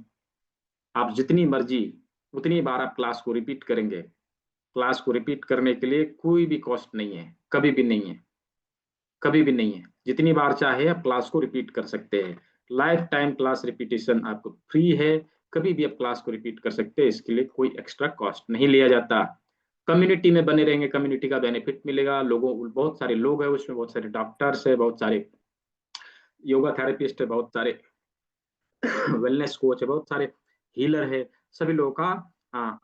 आप जितनी मर्जी उतनी बार आप क्लास को रिपीट करेंगे। क्लास को रिपीट करने के लिए कोई भी कॉस्ट नहीं है, कभी भी नहीं है। कभी भी नहीं है। जितनी बार चाहे आप क्लास को रिपीट कर सकते हैं। लाइफ टाइम क्लास रिपीटेशन आपको फ्री है। कभी भी आप क्लास को रिपीट कर सकते हैं, इसके लिए कोई एक्स्ट्रा कॉस्ट नहीं लिया जाता। कम्युनिटी में बने रहेंगे, कम्युनिटी का बेनिफिट मिलेगा। लोगों, बहुत सारे लोग हैं उसमें, बहुत सारे डॉक्टर्स है, बहुत सारे योगा थेरेपिस्ट है, बहुत सारे वेलनेस कोच है, बहुत सारे हीलर है। सभी लोगों का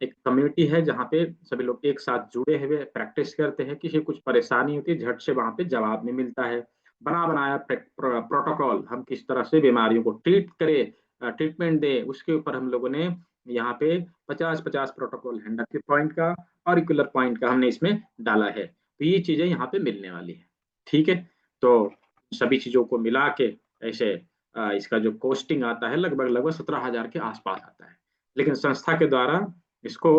एक कम्युनिटी है जहाँ पे सभी लोग एक साथ जुड़े हुए प्रैक्टिस करते हैं। किसी को कुछ परेशानी होती है, झट से वहां पे जवाब नहीं मिलता है। बना बनाया प्रोटोकॉल, हम किस तरह से बीमारियों को ट्रीट करें, ट्रीटमेंट दे, उसके ऊपर हम लोगों ने यहाँ पे 50-50 प्रोटोकॉल, 100 पॉइंट का, ऑरिकुलर पॉइंट का हमने इसमें डाला है। तो ये चीजें यहाँ पे मिलने वाली है। ठीक है। तो सभी चीजों को मिला के ऐसे इसका जो कॉस्टिंग आता है लगभग लगभग 17,000 के आसपास आता है। लेकिन संस्था के द्वारा इसको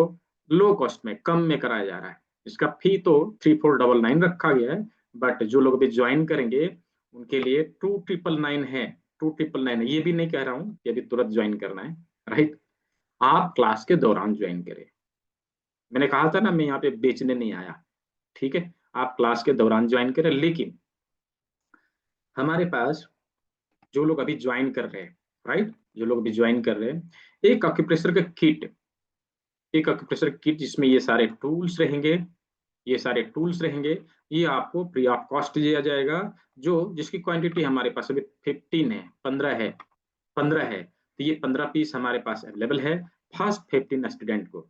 लो कॉस्ट में, कम में कराया जा रहा है। इसका फी तो 3499 रखा गया है, बट जो लोग भी ज्वाइन करेंगे उनके लिए 2999 है। 2999 है, ये भी नहीं कह रहा हूँ कि अभी तुरंत ज्वाइन करना है। राइट। आप क्लास के दौरान ज्वाइन करें। मैंने कहा था ना, मैं यहाँ पे बेचने नहीं आया। ठीक है। आप क्लास के दौरान ज्वाइन करें, लेकिन हमारे पास जो लोग अभी ज्वाइन कर रहे हैं, राइट, जो लोग अभी ज्वाइन कर रहे हैं, एक अक्यूप्रेशर का किट, एक अक्यूप्रेशर किट जिसमें ये सारे टूल्स रहेंगे, ये सारे टूल्स रहेंगे, ये आपको फ्री ऑफ कॉस्ट दिया जाएगा। जो जिसकी क्वांटिटी हमारे पास अभी 15 है, 15 है, 15 है, तो ये 15 पीस हमारे पास अवेलेबल है। फर्स्ट 15 स्टूडेंट को,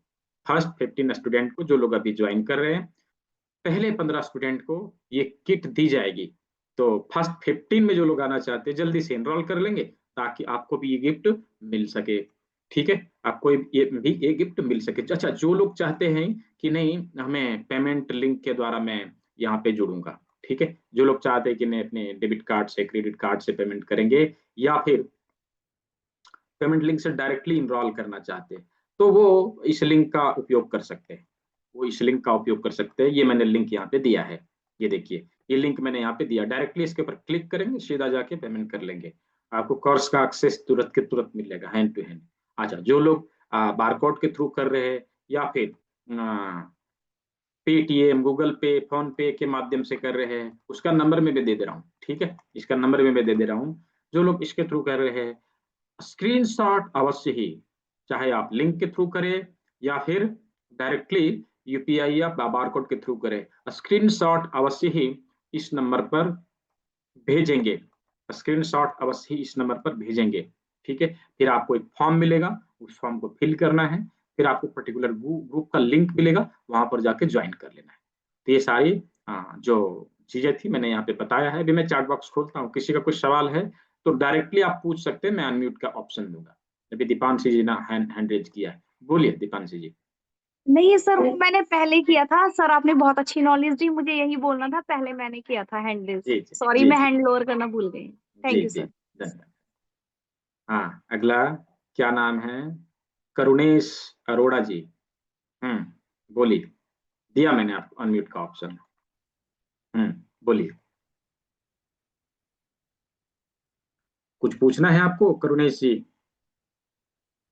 फर्स्ट 15 स्टूडेंट को, जो लोग अभी ज्वाइन कर रहे हैं, पहले 15 स्टूडेंट को ये किट दी जाएगी। तो फर्स्ट 15 में जो लोग आना चाहते हैं जल्दी से एनरोल कर लेंगे, ताकि आपको भी ये गिफ्ट मिल सके। ठीक है। आपको ये भी ये गिफ्ट मिल सके। अच्छा, जो लोग चाहते हैं कि नहीं हमें पेमेंट लिंक के द्वारा मैं यहाँ पे जुड़ूंगा, ठीक है, जो लोग चाहते हैं कि नहीं अपने डेबिट कार्ड से, क्रेडिट कार्ड से पेमेंट करेंगे, या फिर पेमेंट लिंक से डायरेक्टली इनरोल करना चाहते हैं, तो वो इस लिंक का उपयोग कर सकते हैं। वो इस लिंक का उपयोग कर सकते हैं। ये मैंने लिंक यहाँ पे दिया है, ये देखिए, ये लिंक मैंने यहाँ पे दिया। डायरेक्टली इसके ऊपर क्लिक करेंगे, सीधा जाके पेमेंट कर लेंगे। आपको कोर्स का एक्सेस तुरंत के तुरंत मिलेगा, हैंड टू हैंड। अच्छा, जो लोग बारकोड के थ्रू कर रहे हैं, या फिर पेटीएम, गूगल पे, फोन पे के माध्यम से कर रहे हैं, उसका नंबर मैं भी दे दे रहा हूँ। ठीक है, इसका नंबर भी मैं दे दे रहा हूँ। जो लोग इसके थ्रू कर रहे हैं, स्क्रीनशॉट अवश्य ही, चाहे आप लिंक के थ्रू करें या फिर डायरेक्टली यूपीआई या बारकोड के थ्रू करें, स्क्रीनशॉट अवश्य ही इस नंबर पर भेजेंगे। स्क्रीनशॉट अवश्य ही इस नंबर पर भेजेंगे। ठीक है। फिर आपको एक फॉर्म मिलेगा, उस फॉर्म को फिल करना है। फिर आपको पर्टिकुलर ग्रुप का लिंक मिलेगा, वहां पर जाके ज्वाइन कर लेना है। तो ये सारी जो चीजें थी मैंने यहाँ पे बताया है। अभी मैं चैट बॉक्स खोलता हूँ, किसी का कुछ सवाल है तो डायरेक्टली आप पूछ सकते हैं, मैं अनम्यूट का ऑप्शन दूंगा। अभी दीपांशी जी ने हैंड रेज किया है, बोलिए दीपांशी जी। नहीं सर, वो मैंने पहले किया था सर। आपने बहुत अच्छी नॉलेज दी, मुझे यही बोलना था, पहले मैंने किया था हैंडल। जी जी सॉरी, जी मैं जी हैंड लोअर करना भूल गई। जी थैंक यू जी, सर। धन्यवाद। हाँ, अगला क्या नाम है? करुणेश अरोड़ा जी। बोलिए। दिया मैंने आपको अनम्यूट का ऑप्शन। बोलिए। कुछ पूछना है आपको करुणेश जी?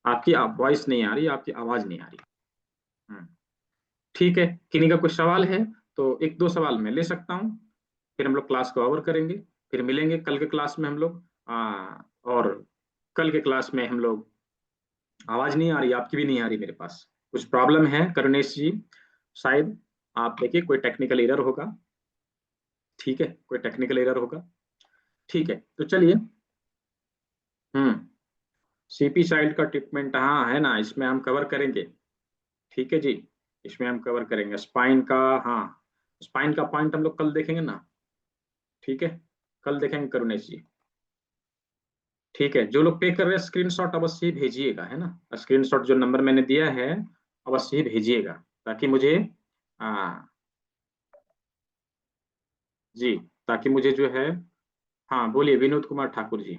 आपकी वॉइस नहीं आ रही, आपकी आवाज नहीं आ रही। हम्म ठीक है, किन्हीं का कुछ सवाल है तो एक दो सवाल मैं ले सकता हूँ, फिर हम लोग क्लास को ओवर करेंगे। फिर मिलेंगे कल के क्लास में हम लोग। और कल के क्लास में हम लोग, आवाज नहीं आ रही, आपकी भी नहीं आ रही मेरे पास, कुछ प्रॉब्लम है करुणेश जी, शायद। आप देखिए, कोई टेक्निकल एरर होगा। ठीक है, कोई टेक्निकल एरर होगा। ठीक है, तो चलिए। हम्म सीपी साइड का ट्रीटमेंट, हाँ है ना, इसमें हम कवर करेंगे। ठीक है जी, इसमें हम कवर करेंगे स्पाइन का। हाँ, स्पाइन का पॉइंट हम लोग कल देखेंगे ना। ठीक है, कल देखेंगे करुणेश जी। ठीक है, जो लोग पे कर रहे हैं स्क्रीनशॉट अवश्य ही भेजिएगा, है ना। स्क्रीनशॉट जो नंबर मैंने दिया है अवश्य ही भेजिएगा, ताकि मुझे जी, ताकि मुझे जो है, हाँ बोलिए विनोद कुमार ठाकुर जी,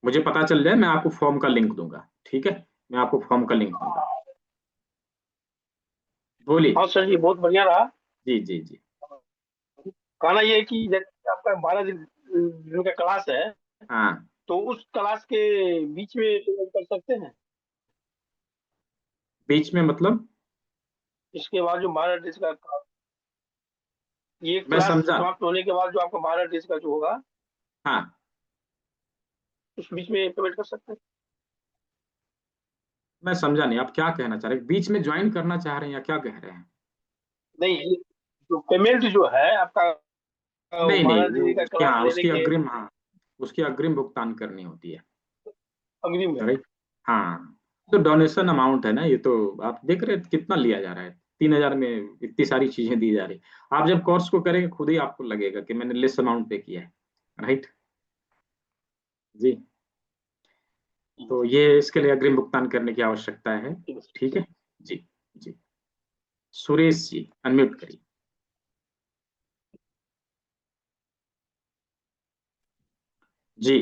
मुझे पता चल जाए, मैं आपको फॉर्म का लिंक दूंगा। ठीक है, मैं आपको फॉर्म का लिंक दूंगा। बोलिए। हाँ सर जी, बहुत बढ़िया रहा। जी जी जी। कहना ये है कि जैसे आपका 12 दिन का क्लास है, हाँ, तो उस क्लास के बीच में तो हम कर सकते हैं। बीच में मतलब? इसके बाद जो 12 दिन का ये मैं क्लास समझा। समाप्त होने के बाद जो आपका 12 डेज का जो होगा, हाँ, उस बीच में पेमेंट कर सकते हैं? मैं समझा नहीं, आप क्या कहना चाह रहे हैं? बीच में ज्वाइन करना चाह रहे हैं या क्या कह रहे हैं? नहीं, ये जो पेमेंट जो है आपका नहीं नहीं, 12 वो दिन का उसकी, क्लास हाँ लेने उसकी के अग्रिम, हाँ उसकी अग्रिम भुगतान करनी होती है। अग्रिम में। राइट। हाँ, तो डोनेशन अमाउंट है ना, ये तो आप देख रहे हैं कितना लिया जा रहा है, 3,000 में इतनी सारी चीजें दी जा रही। आप जब कोर्स को करेंगे खुद ही आपको लगेगा कि मैंने लेस अमाउंट पे किया है। राइट जी। तो ये इसके लिए अग्रिम भुगतान करने की आवश्यकता है। ठीक है जी। जी, सुरेश जी अनम्यूट करिए। जी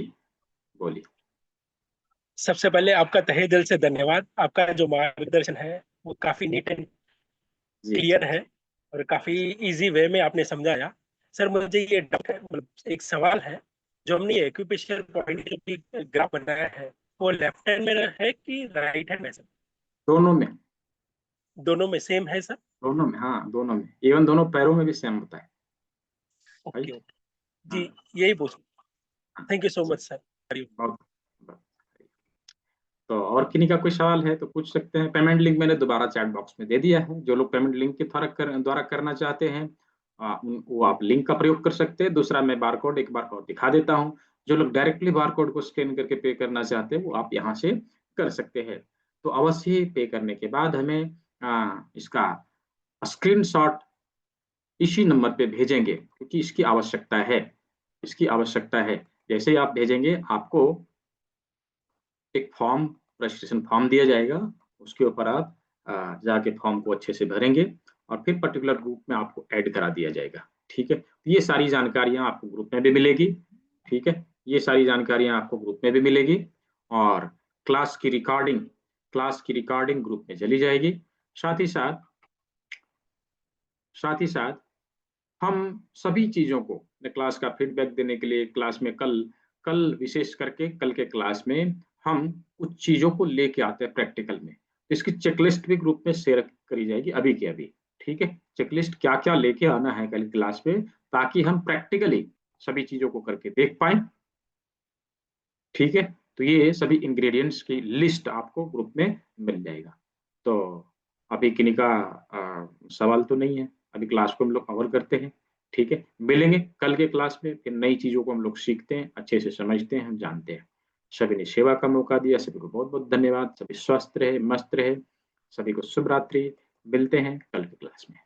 बोलिए। सबसे पहले आपका तहे दिल से धन्यवाद। आपका जो मार्गदर्शन है वो काफी नीट एंड जी क्लियर है और काफी इजी वे में आपने समझाया। सर मुझे ये डाउट है, मतलब एक सवाल है, जो हमने एक्यूपेशनल पॉइंट जो भी ग्राफ बनाया है वो लेफ्ट हैंड में है कि राइट हैंड में सर? दोनों में। दोनों में सेम है सर? दोनों में, हाँ दोनों में, इवन दोनों पैरों में भी सेम होता है। Okay right. ओके जी, हाँ यही पूछ। हाँ थैंक यू सो जी, मच सर। बहुत बहुत। तो और किन्हीं का कोई सवाल है तो पूछ सकते हैं। पेमेंट लिंक मैंने दोबारा चैट बॉक्स में दे दिया है। जो लोग पेमेंट लिंक के द्वारा करना चाहते हैं, वो आप लिंक का प्रयोग कर सकते हैं। दूसरा, मैं बारकोड एक बार और दिखा देता हूँ। जो लोग डायरेक्टली बारकोड को स्कैन करके पे करना चाहते हैं वो आप यहाँ से कर सकते हैं। तो अवश्य ही पे करने के बाद हमें इसका स्क्रीनशॉट इसी नंबर पे भेजेंगे, क्योंकि इसकी आवश्यकता है। इसकी आवश्यकता है। जैसे ही आप भेजेंगे आपको एक फॉर्म, रजिस्ट्रेशन फॉर्म दिया जाएगा। उसके ऊपर आप जाके फॉर्म को अच्छे से भरेंगे और फिर पर्टिकुलर ग्रुप में आपको ऐड करा दिया जाएगा। ठीक है, तो ये सारी जानकारियां आपको ग्रुप में भी मिलेगी। ठीक है, ये सारी जानकारियां आपको ग्रुप में भी मिलेगी। और क्लास की रिकॉर्डिंग, ग्रुप में चली जाएगी। साथ ही साथ, साथ हम सभी चीजों को क्लास का फीडबैक देने के लिए क्लास में कल कल विशेष करके कल के क्लास में हम कुछ चीजों को लेके आते हैं प्रैक्टिकल में। तो इसकी चेकलिस्ट भी ग्रुप में शेयर करी जाएगी अभी के अभी। ठीक है, चेकलिस्ट क्या क्या लेके आना है कल क्लास में, ताकि हम प्रैक्टिकली सभी चीजों को करके देख पाए। ठीक है, तो ये सभी इंग्रेडिएंट्स की लिस्ट आपको ग्रुप में मिल जाएगा। तो अभी किन्हीं का सवाल तो नहीं है, अभी क्लास को हम लोग कवर करते हैं। ठीक है, मिलेंगे कल के क्लास में, फिर नई चीजों को हम लोग सीखते हैं, अच्छे से समझते हैं, हम जानते हैं। सभी ने सेवा का मौका दिया, सभी को बहुत बहुत धन्यवाद। सभी स्वस्थ रहे, मस्त रहे। सभी को शुभ रात्रि। मिलते हैं कल के क्लास में।